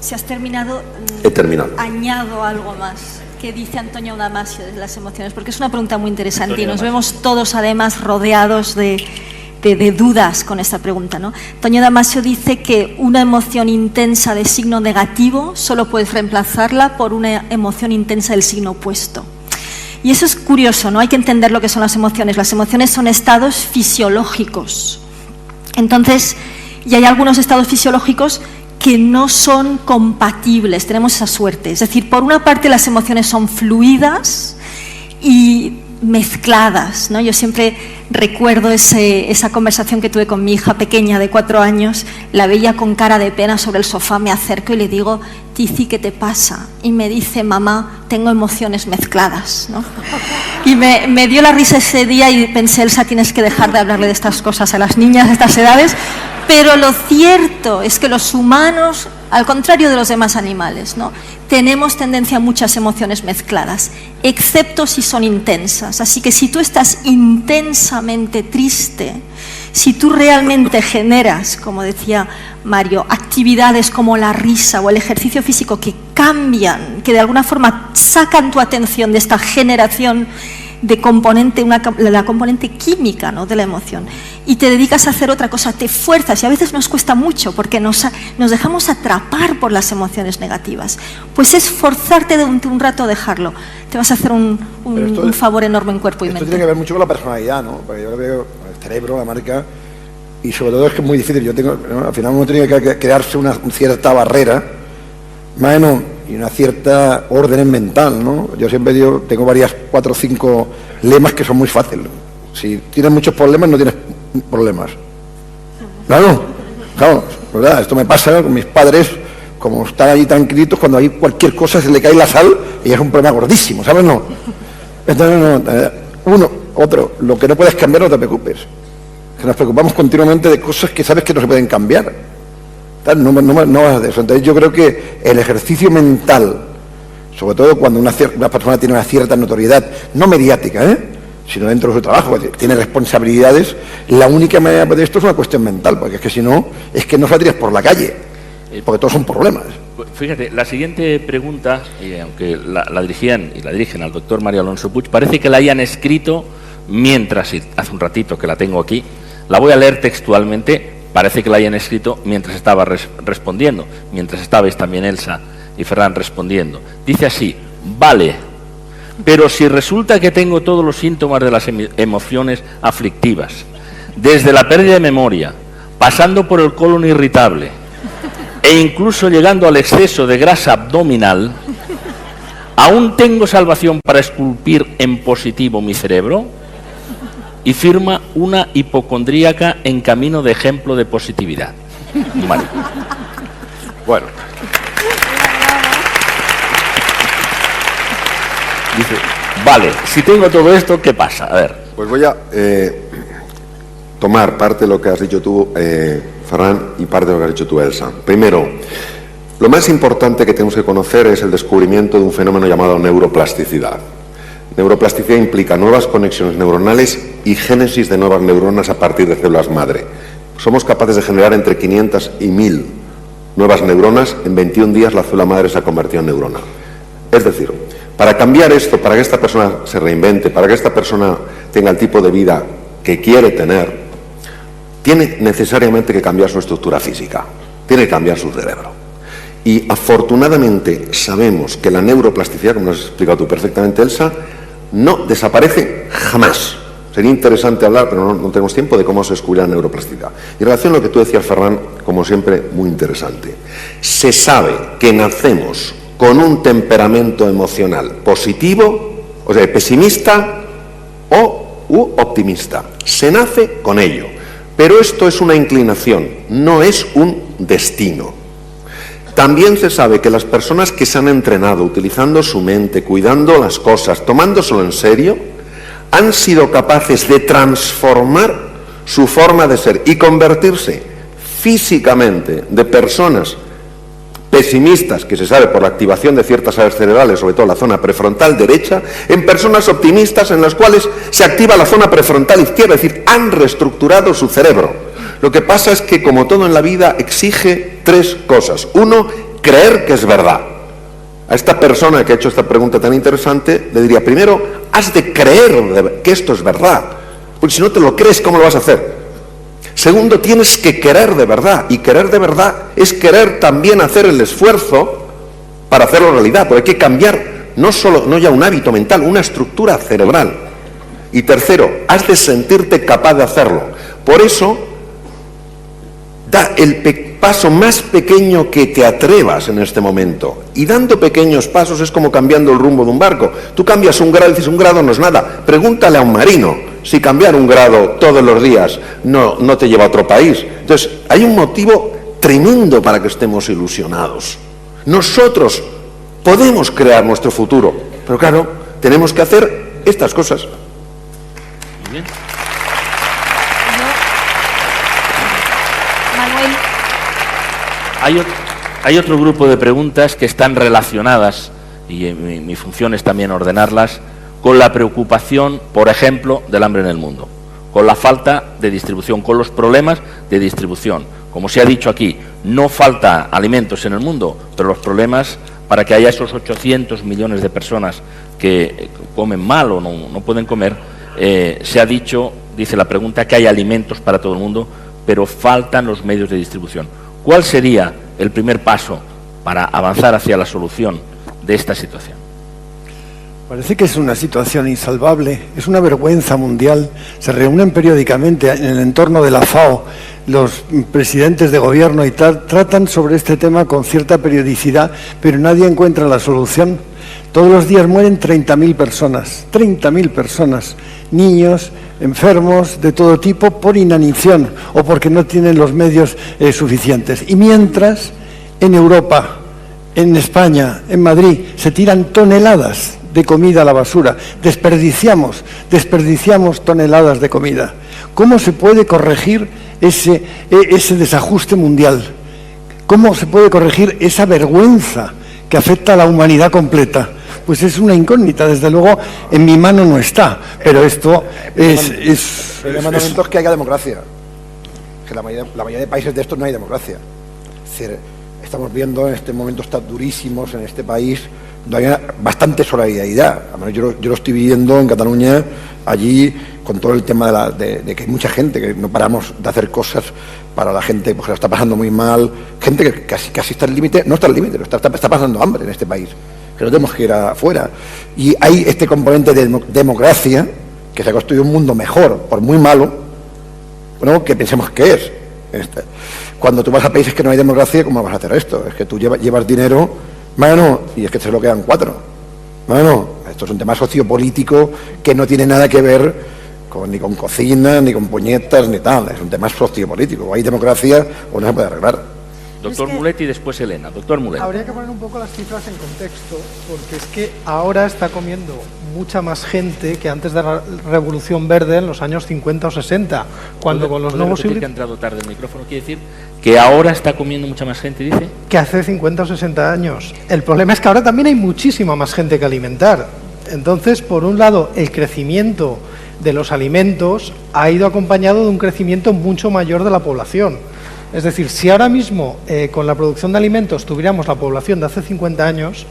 Si has terminado, he terminado. Añado algo más. ¿Qué dice Antonio Damasio de las emociones? Porque es una pregunta muy interesante y nos vemos todos además rodeados de dudas con esta pregunta, ¿no? Antonio Damasio dice que una emoción intensa de signo negativo solo puedes reemplazarla por una emoción intensa del signo opuesto. Y eso es curioso, ¿no? Hay que entender lo que son las emociones. Las emociones son estados fisiológicos. Entonces, y hay algunos estados fisiológicos que no son compatibles, tenemos esa suerte. Es decir, por una parte las emociones son fluidas y mezcladas, ¿no? Yo siempre recuerdo esa conversación que tuve con mi hija pequeña de 4 años, la veía con cara de pena sobre el sofá, me acerco y le digo: Tizi, ¿qué te pasa? Y me dice: mamá, tengo emociones mezcladas, ¿no? Y me dio la risa ese día y pensé: Elsa, tienes que dejar de hablarle de estas cosas a las niñas de estas edades. Pero lo cierto es que los humanos, al contrario de los demás animales, ¿no?, tenemos tendencia a muchas emociones mezcladas, excepto si son intensas. Así que si tú estás intensamente triste, si tú realmente generas, como decía Mario, actividades como la risa o el ejercicio físico que cambian, que de alguna forma sacan tu atención de esta generación de la componente química, ¿no?, de la emoción, y te dedicas a hacer otra cosa, te fuerzas, y a veces nos cuesta mucho porque nos dejamos atrapar por las emociones negativas, pues es forzarte durante un rato a dejarlo. Te vas a hacer un favor enorme en cuerpo y mente. Esto tiene que ver mucho con la personalidad, ¿no? Porque yo lo veo con el cerebro, la marca, y sobre todo es que es muy difícil. Al final uno tiene que crearse una cierta barrera, bueno, y una cierta orden mental, ¿no? Yo siempre tengo 4 o 5 lemas que son muy fáciles. Si tienes muchos problemas, no tienes problemas. Claro, ¿verdad? Esto me pasa con mis padres, como están allí tranquilitos, cuando hay cualquier cosa se le cae la sal y es un problema gordísimo, ¿sabes? No. Entonces, otro, lo que no puedes cambiar, no te preocupes. Que nos preocupamos continuamente de cosas que sabes que no se pueden cambiar. No vas de eso. Entonces yo creo que el ejercicio mental, sobre todo cuando una persona tiene una cierta notoriedad, no mediática, sino dentro de su trabajo, tiene responsabilidades, la única manera de esto es una cuestión mental, porque es que si no, es que no saldrías por la calle, porque todos son problemas. Fíjate, la siguiente pregunta, aunque la dirigían y la dirigen al doctor Mario Alonso Puig, parece que la hayan escrito mientras, hace un ratito que la tengo aquí, la voy a leer textualmente. Parece que la hayan escrito mientras estaba respondiendo, mientras estabais también Elsa y Ferran respondiendo. Dice así: vale, pero si resulta que tengo todos los síntomas de las emociones aflictivas, desde la pérdida de memoria, pasando por el colon irritable e incluso llegando al exceso de grasa abdominal, ¿aún tengo salvación para esculpir en positivo mi cerebro? y firma una hipocondríaca en camino de ejemplo de positividad. Vale. Bueno. Dice, vale, si tengo todo esto, ¿qué pasa? A ver. Pues voy a tomar parte de lo que has dicho tú, Ferran, y parte de lo que has dicho tú, Elsa. Primero, lo más importante que tenemos que conocer es el descubrimiento de un fenómeno llamado neuroplasticidad. Neuroplasticidad implica nuevas conexiones neuronales y génesis de nuevas neuronas a partir de células madre. Somos capaces de generar entre 500 y 1000 nuevas neuronas. En 21 días la célula madre se ha convertido en neurona. Es decir, para cambiar esto, para que esta persona se reinvente, para que esta persona tenga el tipo de vida que quiere tener, tiene necesariamente que cambiar su estructura física, tiene que cambiar su cerebro. Y afortunadamente sabemos que la neuroplasticidad, como nos has explicado tú perfectamente, Elsa, no desaparece jamás. Sería interesante hablar, pero no tenemos tiempo, de cómo se descubre la neuroplasticidad. Y en relación a lo que tú decías, Ferran, como siempre, muy interesante. Se sabe que nacemos con un temperamento emocional positivo, o sea, pesimista u optimista. Se nace con ello. Pero esto es una inclinación, no es un destino. También se sabe que las personas que se han entrenado utilizando su mente, cuidando las cosas, tomándoselo en serio, han sido capaces de transformar su forma de ser y convertirse físicamente de personas pesimistas, que se sabe por la activación de ciertas áreas cerebrales, sobre todo la zona prefrontal derecha, en personas optimistas en las cuales se activa la zona prefrontal izquierda, es decir, han reestructurado su cerebro. Lo que pasa es que, como todo en la vida, exige tres cosas. Uno, creer que es verdad. A esta persona que ha hecho esta pregunta tan interesante, le diría, primero, has de creer que esto es verdad, porque si no te lo crees, ¿cómo lo vas a hacer? Segundo, tienes que querer de verdad, y querer de verdad es querer también hacer el esfuerzo para hacerlo realidad, porque hay que cambiar no ya un hábito mental, una estructura cerebral. Y tercero, has de sentirte capaz de hacerlo. Por eso, da el paso más pequeño que te atrevas en este momento. Y dando pequeños pasos es como cambiando el rumbo de un barco. Tú cambias un grado y dices, un grado no es nada. Pregúntale a un marino si cambiar un grado todos los días no te lleva a otro país. Entonces, hay un motivo tremendo para que estemos ilusionados. Nosotros podemos crear nuestro futuro, pero claro, tenemos que hacer estas cosas. Muy bien. Manuel. Hay otro grupo de preguntas que están relacionadas, y mi función es también ordenarlas, con la preocupación, por ejemplo, del hambre en el mundo, con la falta de distribución, con los problemas de distribución. Como se ha dicho aquí, no falta alimentos en el mundo, pero los problemas para que haya esos 800 millones de personas que comen mal o no pueden comer, se ha dicho, dice la pregunta, que hay alimentos para todo el mundo, pero faltan los medios de distribución. ¿Cuál sería el primer paso para avanzar hacia la solución de esta situación? Parece que es una situación insalvable, es una vergüenza mundial. Se reúnen periódicamente en el entorno de la FAO los presidentes de gobierno y tratan sobre este tema con cierta periodicidad, pero nadie encuentra la solución. Todos los días mueren 30.000 personas, niños, enfermos de todo tipo por inanición o porque no tienen los medios suficientes. Y mientras, en Europa, en España, en Madrid, se tiran toneladas de comida a la basura, desperdiciamos toneladas de comida. ¿Cómo se puede corregir ese desajuste mundial? ¿Cómo se puede corregir esa vergüenza que afecta a la humanidad completa? Pues es una incógnita, desde luego en mi mano no está, pero esto es... El mandamiento es que haya democracia, que la mayoría de países de estos no hay democracia. Es decir, estamos viendo en este momento tan durísimos en este país, donde hay bastante solidaridad. Yo lo estoy viviendo en Cataluña, allí, con todo el tema de que hay mucha gente, que no paramos de hacer cosas para la gente pues, que lo está pasando muy mal, gente que casi está al límite, no está al límite, está pasando hambre en este país, que no tenemos que ir afuera. Y hay este componente de democracia, que se ha construido un mundo mejor, por muy malo, bueno, que pensemos que es. Cuando tú vas a países que no hay democracia, ¿cómo vas a hacer esto? Es que tú llevas dinero, bueno, y es que se lo quedan 4. Bueno, esto es un tema sociopolítico que no tiene nada que ver ni con cocina, ni con puñetas, ni tal. Es un tema sociopolítico. O hay democracia o no se puede arreglar. Doctor Mulet y después Elena. Doctor Mulet. Habría que poner un poco las cifras en contexto, porque es que ahora está comiendo mucha más gente que antes de la Revolución Verde en los años 50 o 60, cuando con los nuevos híbridos... que ha entrado tarde el micrófono, quiere decir que ahora está comiendo mucha más gente, dice. Que hace 50 o 60 años. El problema es que ahora también hay muchísima más gente que alimentar. Entonces, por un lado, el crecimiento de los alimentos ha ido acompañado de un crecimiento mucho mayor de la población. Es decir, si ahora mismo con la producción de alimentos tuviéramos la población de hace 50 años,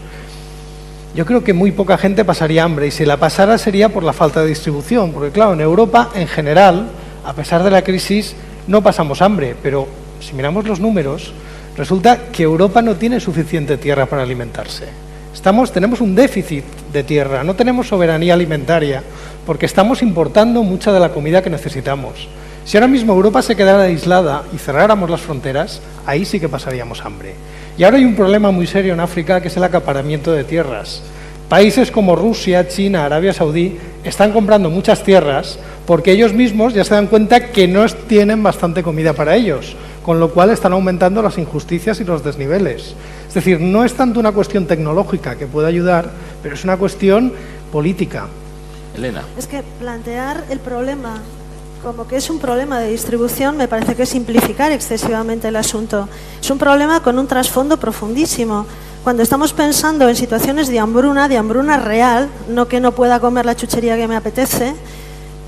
yo creo que muy poca gente pasaría hambre, y si la pasara sería por la falta de distribución, porque claro, en Europa en general, a pesar de la crisis, no pasamos hambre, pero si miramos los números, resulta que Europa no tiene suficiente tierra para alimentarse. Tenemos un déficit de tierra, no tenemos soberanía alimentaria, porque estamos importando mucha de la comida que necesitamos. Si ahora mismo Europa se quedara aislada y cerráramos las fronteras, ahí sí que pasaríamos hambre. Y ahora hay un problema muy serio en África, que es el acaparamiento de tierras. Países como Rusia, China, Arabia Saudí están comprando muchas tierras porque ellos mismos ya se dan cuenta que no tienen bastante comida para ellos, con lo cual están aumentando las injusticias y los desniveles. Es decir, no es tanto una cuestión tecnológica que puede ayudar, pero es una cuestión política. Elena. Es que plantear el problema como que es un problema de distribución me parece que es simplificar excesivamente el asunto. Es un problema con un trasfondo profundísimo. Cuando estamos pensando en situaciones de hambruna real, no que no pueda comer la chuchería que me apetece,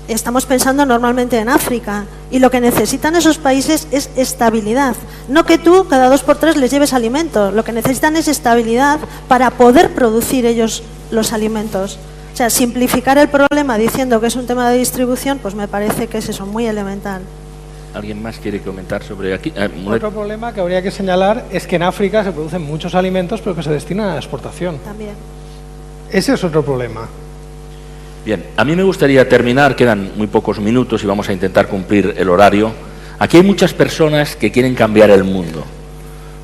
estamos pensando normalmente en África, y lo que necesitan esos países es estabilidad. No que tú cada 2 por 3 les lleves alimentos, lo que necesitan es estabilidad para poder producir ellos los alimentos. O sea, simplificar el problema diciendo que es un tema de distribución, pues me parece que es eso, muy elemental. ¿Alguien más quiere comentar sobre aquí? Otro problema que habría que señalar es que en África se producen muchos alimentos, pero que se destinan a la exportación. También. Ese es otro problema. Bien, a mí me gustaría terminar, quedan muy pocos minutos y vamos a intentar cumplir el horario. Aquí hay muchas personas que quieren cambiar el mundo.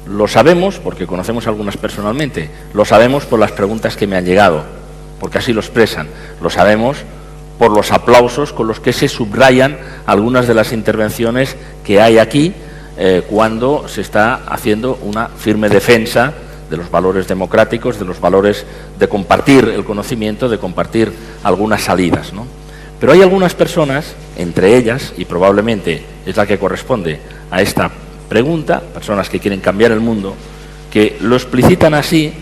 Lo sabemos porque conocemos a algunas personalmente, lo sabemos por las preguntas que me han llegado, porque así lo expresan, lo sabemos por los aplausos con los que se subrayan algunas de las intervenciones que hay aquí cuando se está haciendo una firme defensa de los valores democráticos, de los valores de compartir el conocimiento, de compartir algunas salidas, ¿no? Pero hay algunas personas, entre ellas, y probablemente es la que corresponde a esta pregunta, personas que quieren cambiar el mundo, que lo explicitan así,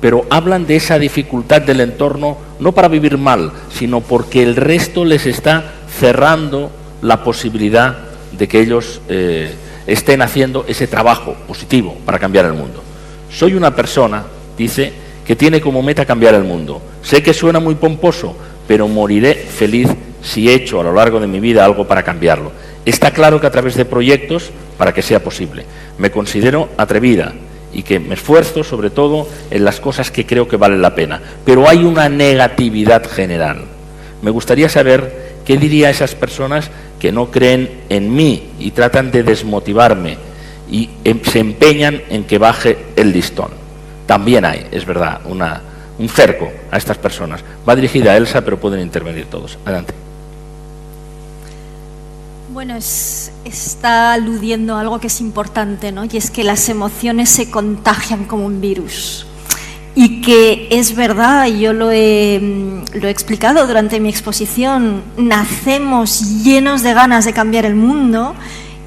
pero hablan de esa dificultad del entorno, no para vivir mal, sino porque el resto les está cerrando la posibilidad de que ellos estén haciendo ese trabajo positivo para cambiar el mundo. Soy una persona, dice, que tiene como meta cambiar el mundo. Sé que suena muy pomposo, pero moriré feliz si he hecho a lo largo de mi vida algo para cambiarlo. Está claro que a través de proyectos para que sea posible. Me considero atrevida y que me esfuerzo sobre todo en las cosas que creo que valen la pena. Pero hay una negatividad general. Me gustaría saber qué diría a esas personas que no creen en mí y tratan de desmotivarme y se empeñan en que baje el listón. También hay, es verdad, un cerco a estas personas. Va dirigida a Elsa, pero pueden intervenir todos. Adelante. Bueno, está aludiendo a algo que es importante, ¿no? Y es que las emociones se contagian como un virus. Y que es verdad, y yo lo he explicado durante mi exposición, nacemos llenos de ganas de cambiar el mundo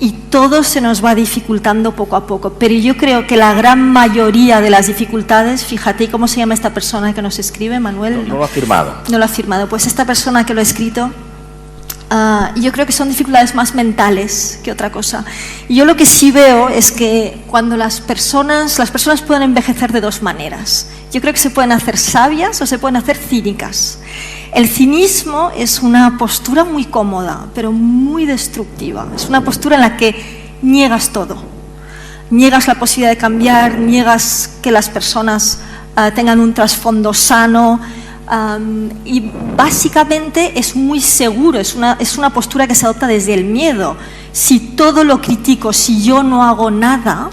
y todo se nos va dificultando poco a poco. Pero yo creo que la gran mayoría de las dificultades, fíjate, ¿cómo se llama esta persona que nos escribe, Manuel? No lo ha firmado. No lo ha firmado. Pues esta persona que lo ha escrito, yo creo que son dificultades más mentales que otra cosa. Y yo lo que sí veo es que cuando las personas pueden envejecer de dos maneras. Yo creo que se pueden hacer sabias o se pueden hacer cínicas. El cinismo es una postura muy cómoda, pero muy destructiva. Es una postura en la que niegas todo. Niegas la posibilidad de cambiar, niegas que las personas tengan un trasfondo sano, y básicamente es muy seguro, es una postura que se adopta desde el miedo. Si todo lo critico, si yo no hago nada,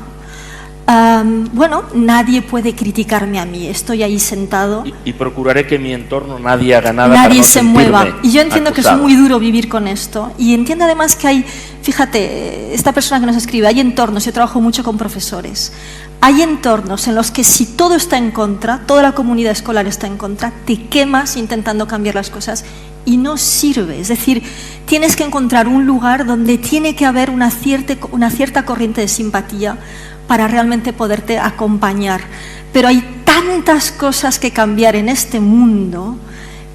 Bueno, nadie puede criticarme a mí, estoy ahí sentado. Y procuraré que en mi entorno nadie haga nada. Nadie para no se mueva. sentirme Y yo entiendo que es acusado. muy duro vivir con esto. Y entiendo además que hay, fíjate, esta persona que nos escribe, hay entornos, yo trabajo mucho con profesores, hay entornos en los que si todo está en contra, toda la comunidad escolar está en contra, te quemas intentando cambiar las cosas y no sirve. Es decir, tienes que encontrar un lugar donde tiene que haber una cierta corriente de simpatía para realmente poderte acompañar. Pero hay tantas cosas que cambiar en este mundo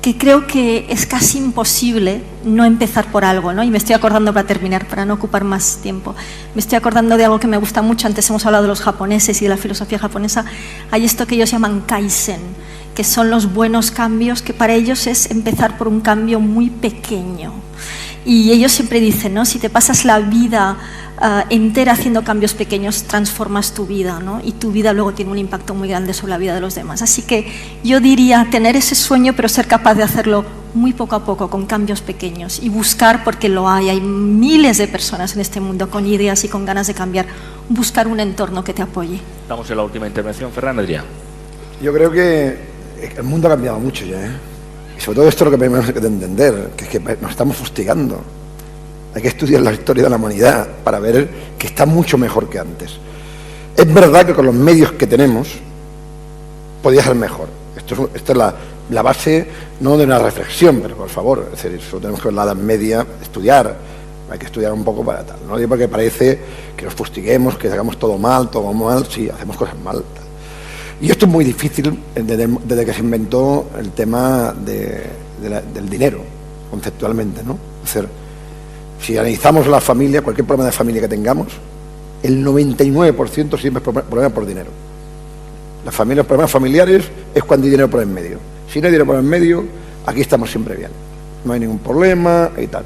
que creo que es casi imposible no empezar por algo, ¿no? Y me estoy acordando, para terminar, para no ocupar más tiempo, me estoy acordando de algo que me gusta mucho. Antes hemos hablado de los japoneses y de la filosofía japonesa. Hay esto que ellos llaman kaizen, que son los buenos cambios, que para ellos es empezar por un cambio muy pequeño. Y ellos siempre dicen, ¿no? Si te pasas la vida entera haciendo cambios pequeños, transformas tu vida, ¿no? Y tu vida luego tiene un impacto muy grande sobre la vida de los demás. Así que yo diría tener ese sueño, pero ser capaz de hacerlo muy poco a poco, con cambios pequeños, y buscar, porque lo hay miles de personas en este mundo con ideas y con ganas de cambiar, buscar un entorno que te apoye. Estamos en la última intervención. Ferran Adrià. Yo creo que el mundo ha cambiado mucho ya, ¿eh? Y sobre todo esto es lo que tenemos que entender, que es que nos estamos fustigando. Hay que estudiar la historia de la humanidad para ver que está mucho mejor que antes. Es verdad que con los medios que tenemos podía ser mejor. Esto es la base, no de una reflexión, pero por favor, es decir, eso tenemos que ver la Edad Media, estudiar. Hay que estudiar un poco para tal, ¿no? Porque parece que nos fustiguemos, que hagamos todo mal, sí, hacemos cosas mal. Tal. Y esto es muy difícil desde que se inventó el tema del dinero, conceptualmente, ¿no? Es decir, si analizamos la familia, cualquier problema de familia que tengamos, el 99% siempre es problema por dinero. Los problemas familiares es cuando hay dinero por en medio. Si no hay dinero por en medio, aquí estamos siempre bien. No hay ningún problema y tal.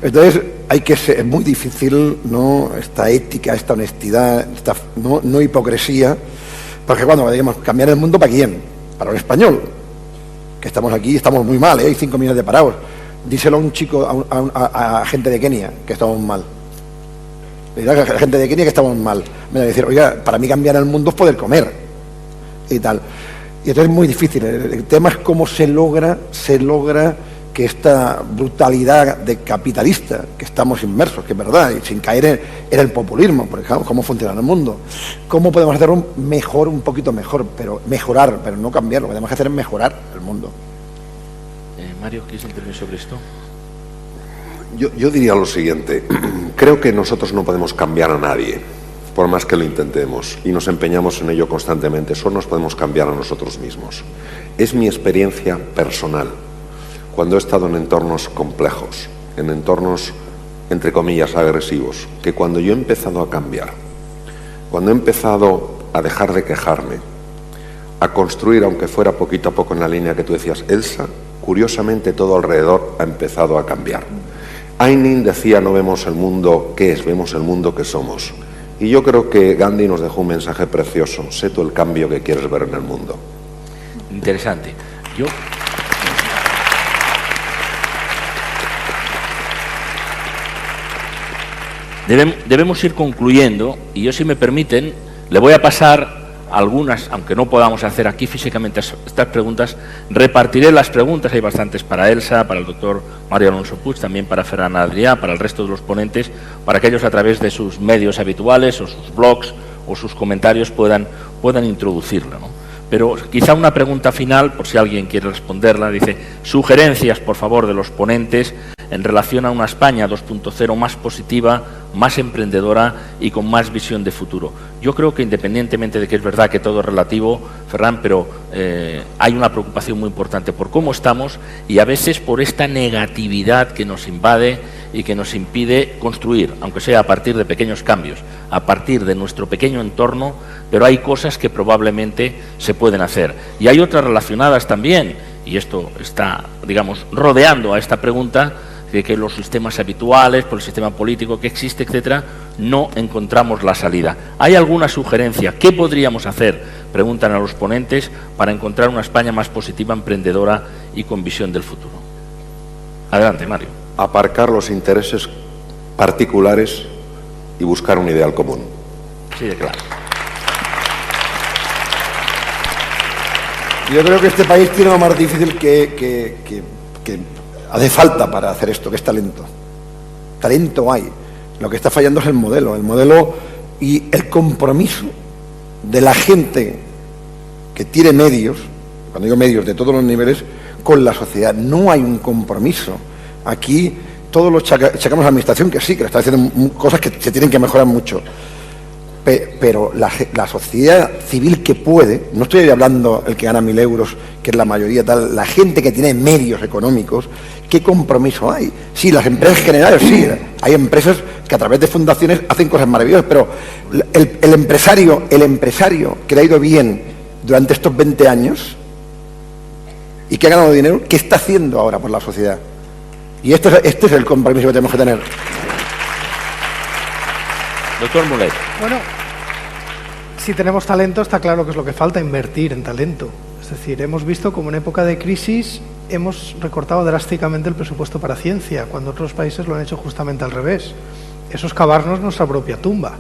Entonces, es muy difícil, ¿no? Esta ética, esta honestidad, esta no hipocresía, porque cuando digamos cambiar el mundo, ¿para quién? Para un español, que estamos aquí, estamos muy mal, ¿eh? Hay 5 millones de parados. Díselo a un chico, a gente de Kenia, que estamos mal. A la gente de Kenia que estamos mal. Me va a decir, oiga, para mí cambiar el mundo es poder comer. Y tal. Y entonces es muy difícil. El tema es cómo se logra que esta brutalidad de capitalista que estamos inmersos, que es verdad, y sin caer en el populismo, por ejemplo, cómo funciona el mundo. ¿Cómo podemos hacer un poquito mejor, pero mejorar, pero no cambiar? Lo que tenemos que hacer es mejorar el mundo. Mario, ¿quieres intervenir sobre esto? Yo diría lo siguiente. Creo que nosotros no podemos cambiar a nadie, por más que lo intentemos, y nos empeñamos en ello constantemente. Solo nos podemos cambiar a nosotros mismos. Es mi experiencia personal. Cuando he estado en entornos complejos, en entornos, entre comillas, agresivos, que cuando yo he empezado a cambiar, cuando he empezado a dejar de quejarme, a construir, aunque fuera poquito a poco en la línea que tú decías, Elsa, curiosamente todo alrededor ha empezado a cambiar. Aynin decía, no vemos el mundo que es, vemos el mundo que somos. Y yo creo que Gandhi nos dejó un mensaje precioso: sé tú el cambio que quieres ver en el mundo. Interesante. Debemos ir concluyendo, y yo, si me permiten, le voy a pasar algunas, aunque no podamos hacer aquí físicamente estas preguntas, repartiré las preguntas. Hay bastantes para Elsa, para el doctor Mario Alonso Puig, también para Ferran Adrià, para el resto de los ponentes, para que ellos a través de sus medios habituales o sus blogs o sus comentarios puedan introducirla, ¿no? Pero quizá una pregunta final, por si alguien quiere responderla, dice: sugerencias, por favor, de los ponentes en relación a una España 2.0 más positiva, más emprendedora y con más visión de futuro. Yo creo que, independientemente de que es verdad que todo es relativo, Ferran, pero hay una preocupación muy importante por cómo estamos y a veces por esta negatividad que nos invade y que nos impide construir, aunque sea a partir de pequeños cambios, a partir de nuestro pequeño entorno, pero hay cosas que probablemente se pueden hacer. Y hay otras relacionadas también, y esto está, digamos, rodeando a esta pregunta, de que los sistemas habituales, por el sistema político que existe, etcétera, no encontramos la salida. ¿Hay alguna sugerencia? ¿Qué podríamos hacer? Preguntan a los ponentes, para encontrar una España más positiva, emprendedora y con visión del futuro. Adelante, Mario. Aparcar los intereses particulares y buscar un ideal común. Sí, de claro. Yo creo que este país tiene lo más difícil que hace falta para hacer esto, que es talento. Talento hay. Lo que está fallando es el modelo y el compromiso de la gente que tiene medios, cuando digo medios de todos los niveles, con la sociedad. No hay un compromiso. Aquí todos los chacamos a la administración, que sí, que le está haciendo cosas que se tienen que mejorar mucho. Pero la sociedad civil que puede, no estoy hablando el que gana 1.000 euros, que es la mayoría tal, la gente que tiene medios económicos, ¿qué compromiso hay? Sí, las empresas generales, sí, hay empresas que a través de fundaciones hacen cosas maravillosas, pero el empresario que le ha ido bien durante estos 20 años y que ha ganado dinero, ¿qué está haciendo ahora por la sociedad? Y este es el compromiso que tenemos que tener. Doctor Mulet. Bueno, si tenemos talento, está claro que es lo que falta, invertir en talento. Es decir, hemos visto como en época de crisis hemos recortado drásticamente el presupuesto para ciencia, cuando otros países lo han hecho justamente al revés. Eso es cavarnos nuestra propia tumba.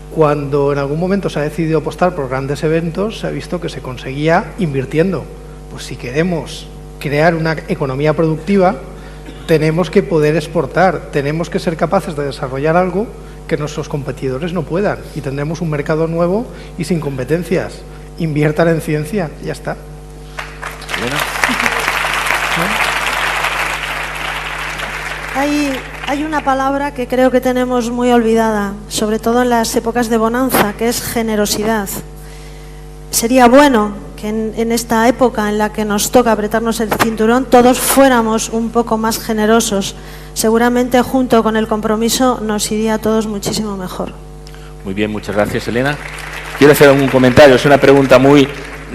Cuando en algún momento se ha decidido apostar por grandes eventos, se ha visto que se conseguía invirtiendo. Pues si queremos crear una economía productiva, tenemos que poder exportar, tenemos que ser capaces de desarrollar algo que nuestros competidores no puedan, y tendremos un mercado nuevo y sin competencias. Inviertan en ciencia, ya está. Hay una palabra que creo que tenemos muy olvidada, sobre todo en las épocas de bonanza, que es generosidad. Sería bueno que en esta época en la que nos toca apretarnos el cinturón, todos fuéramos un poco más generosos. Seguramente junto con el compromiso nos iría a todos muchísimo mejor. Muy bien, muchas gracias, Elena. Quiero hacer un comentario, es una pregunta muy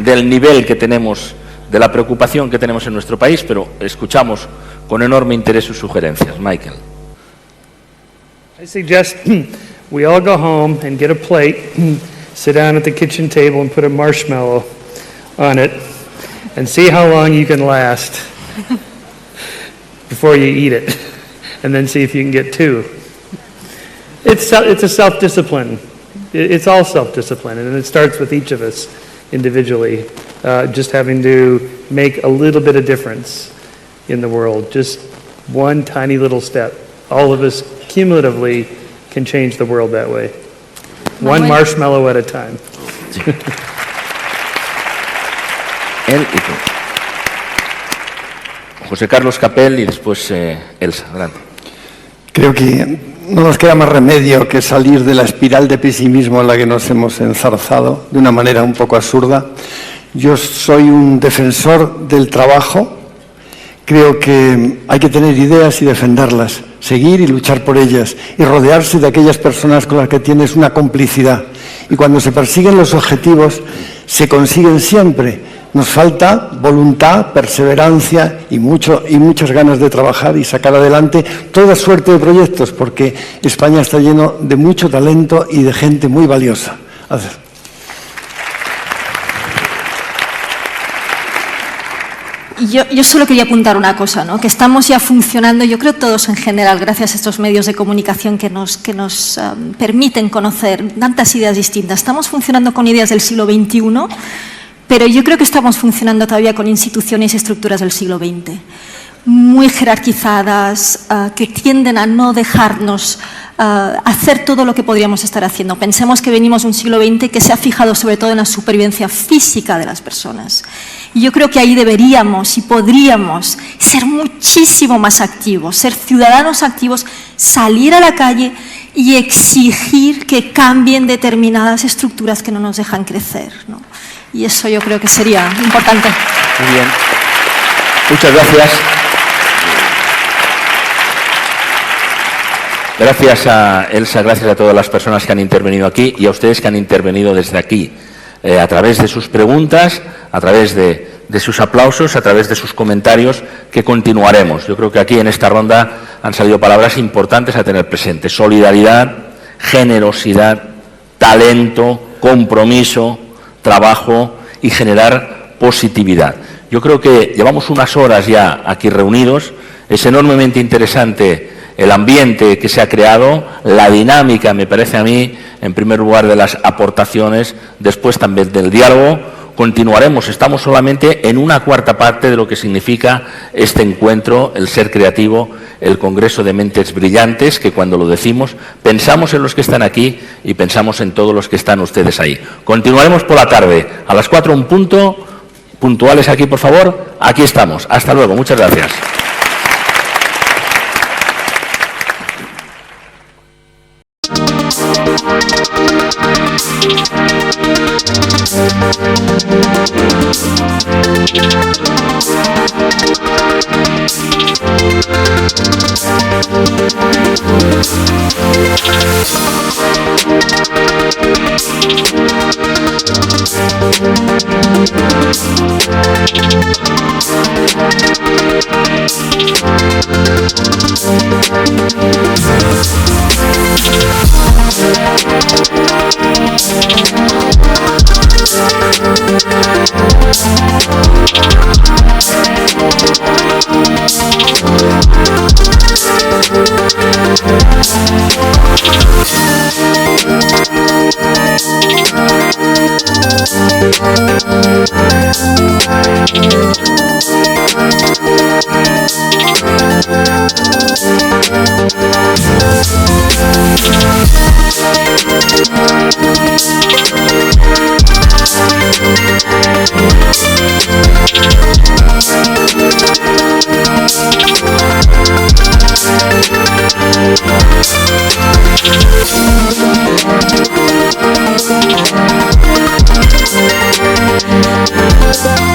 del nivel que tenemos, de la preocupación que tenemos en nuestro país, pero escuchamos con enorme interés sus sugerencias. Michael. I suggest we all go home and get a plate, sit down at the kitchen table and put a marshmallow on it and see how long you can last before you eat it, and then see if you can get two. It's a self-discipline. It's all self-discipline, and it starts with each of us individually, just having to make a little bit of difference in the world, just one tiny little step. All of us cumulatively can change the world that way. One marshmallow at a time. Él y tú. José Carlos Capel y después Elsa. Adelante. Creo que no nos queda más remedio que salir de la espiral de pesimismo en la que nos hemos enzarzado de una manera un poco absurda. Yo soy un defensor del trabajo. Creo que hay que tener ideas y defenderlas, seguir y luchar por ellas y rodearse de aquellas personas con las que tienes una complicidad. Y cuando se persiguen los objetivos, se consiguen siempre. Nos falta voluntad, perseverancia y muchas ganas de trabajar y sacar adelante toda suerte de proyectos, porque España está lleno de mucho talento y de gente muy valiosa. Yo solo quería apuntar una cosa, ¿no? Que estamos ya funcionando, yo creo todos en general, gracias a estos medios de comunicación que nos permiten conocer tantas ideas distintas. Estamos funcionando con ideas del siglo XXI, pero yo creo que estamos funcionando todavía con instituciones y estructuras del siglo XX, muy jerarquizadas, que tienden a no dejarnos hacer todo lo que podríamos estar haciendo. Pensemos que venimos de un siglo XX que se ha fijado sobre todo en la supervivencia física de las personas. Y yo creo que ahí deberíamos y podríamos ser muchísimo más activos, ser ciudadanos activos, salir a la calle y exigir que cambien determinadas estructuras que no nos dejan crecer, ¿no? Y eso yo creo que sería importante. Muy bien. Muchas gracias. Gracias a Elsa, gracias a todas las personas que han intervenido aquí y a ustedes que han intervenido desde aquí, a través de sus preguntas, a través de sus aplausos, a través de sus comentarios, que continuaremos. Yo creo que aquí en esta ronda han salido palabras importantes a tener presente: solidaridad, generosidad, talento, compromiso, trabajo y generar positividad. Yo creo que llevamos unas horas ya aquí reunidos, es enormemente interesante el ambiente que se ha creado, la dinámica, me parece a mí, en primer lugar de las aportaciones, después también del diálogo, continuaremos. Estamos solamente en una cuarta parte de lo que significa este encuentro, el ser creativo, el Congreso de Mentes Brillantes, que cuando lo decimos pensamos en los que están aquí y pensamos en todos los que están ustedes ahí. Continuaremos por la tarde, a las 4 en punto, puntuales aquí, por favor. Aquí estamos. Hasta luego. Muchas gracias. We'll be right back.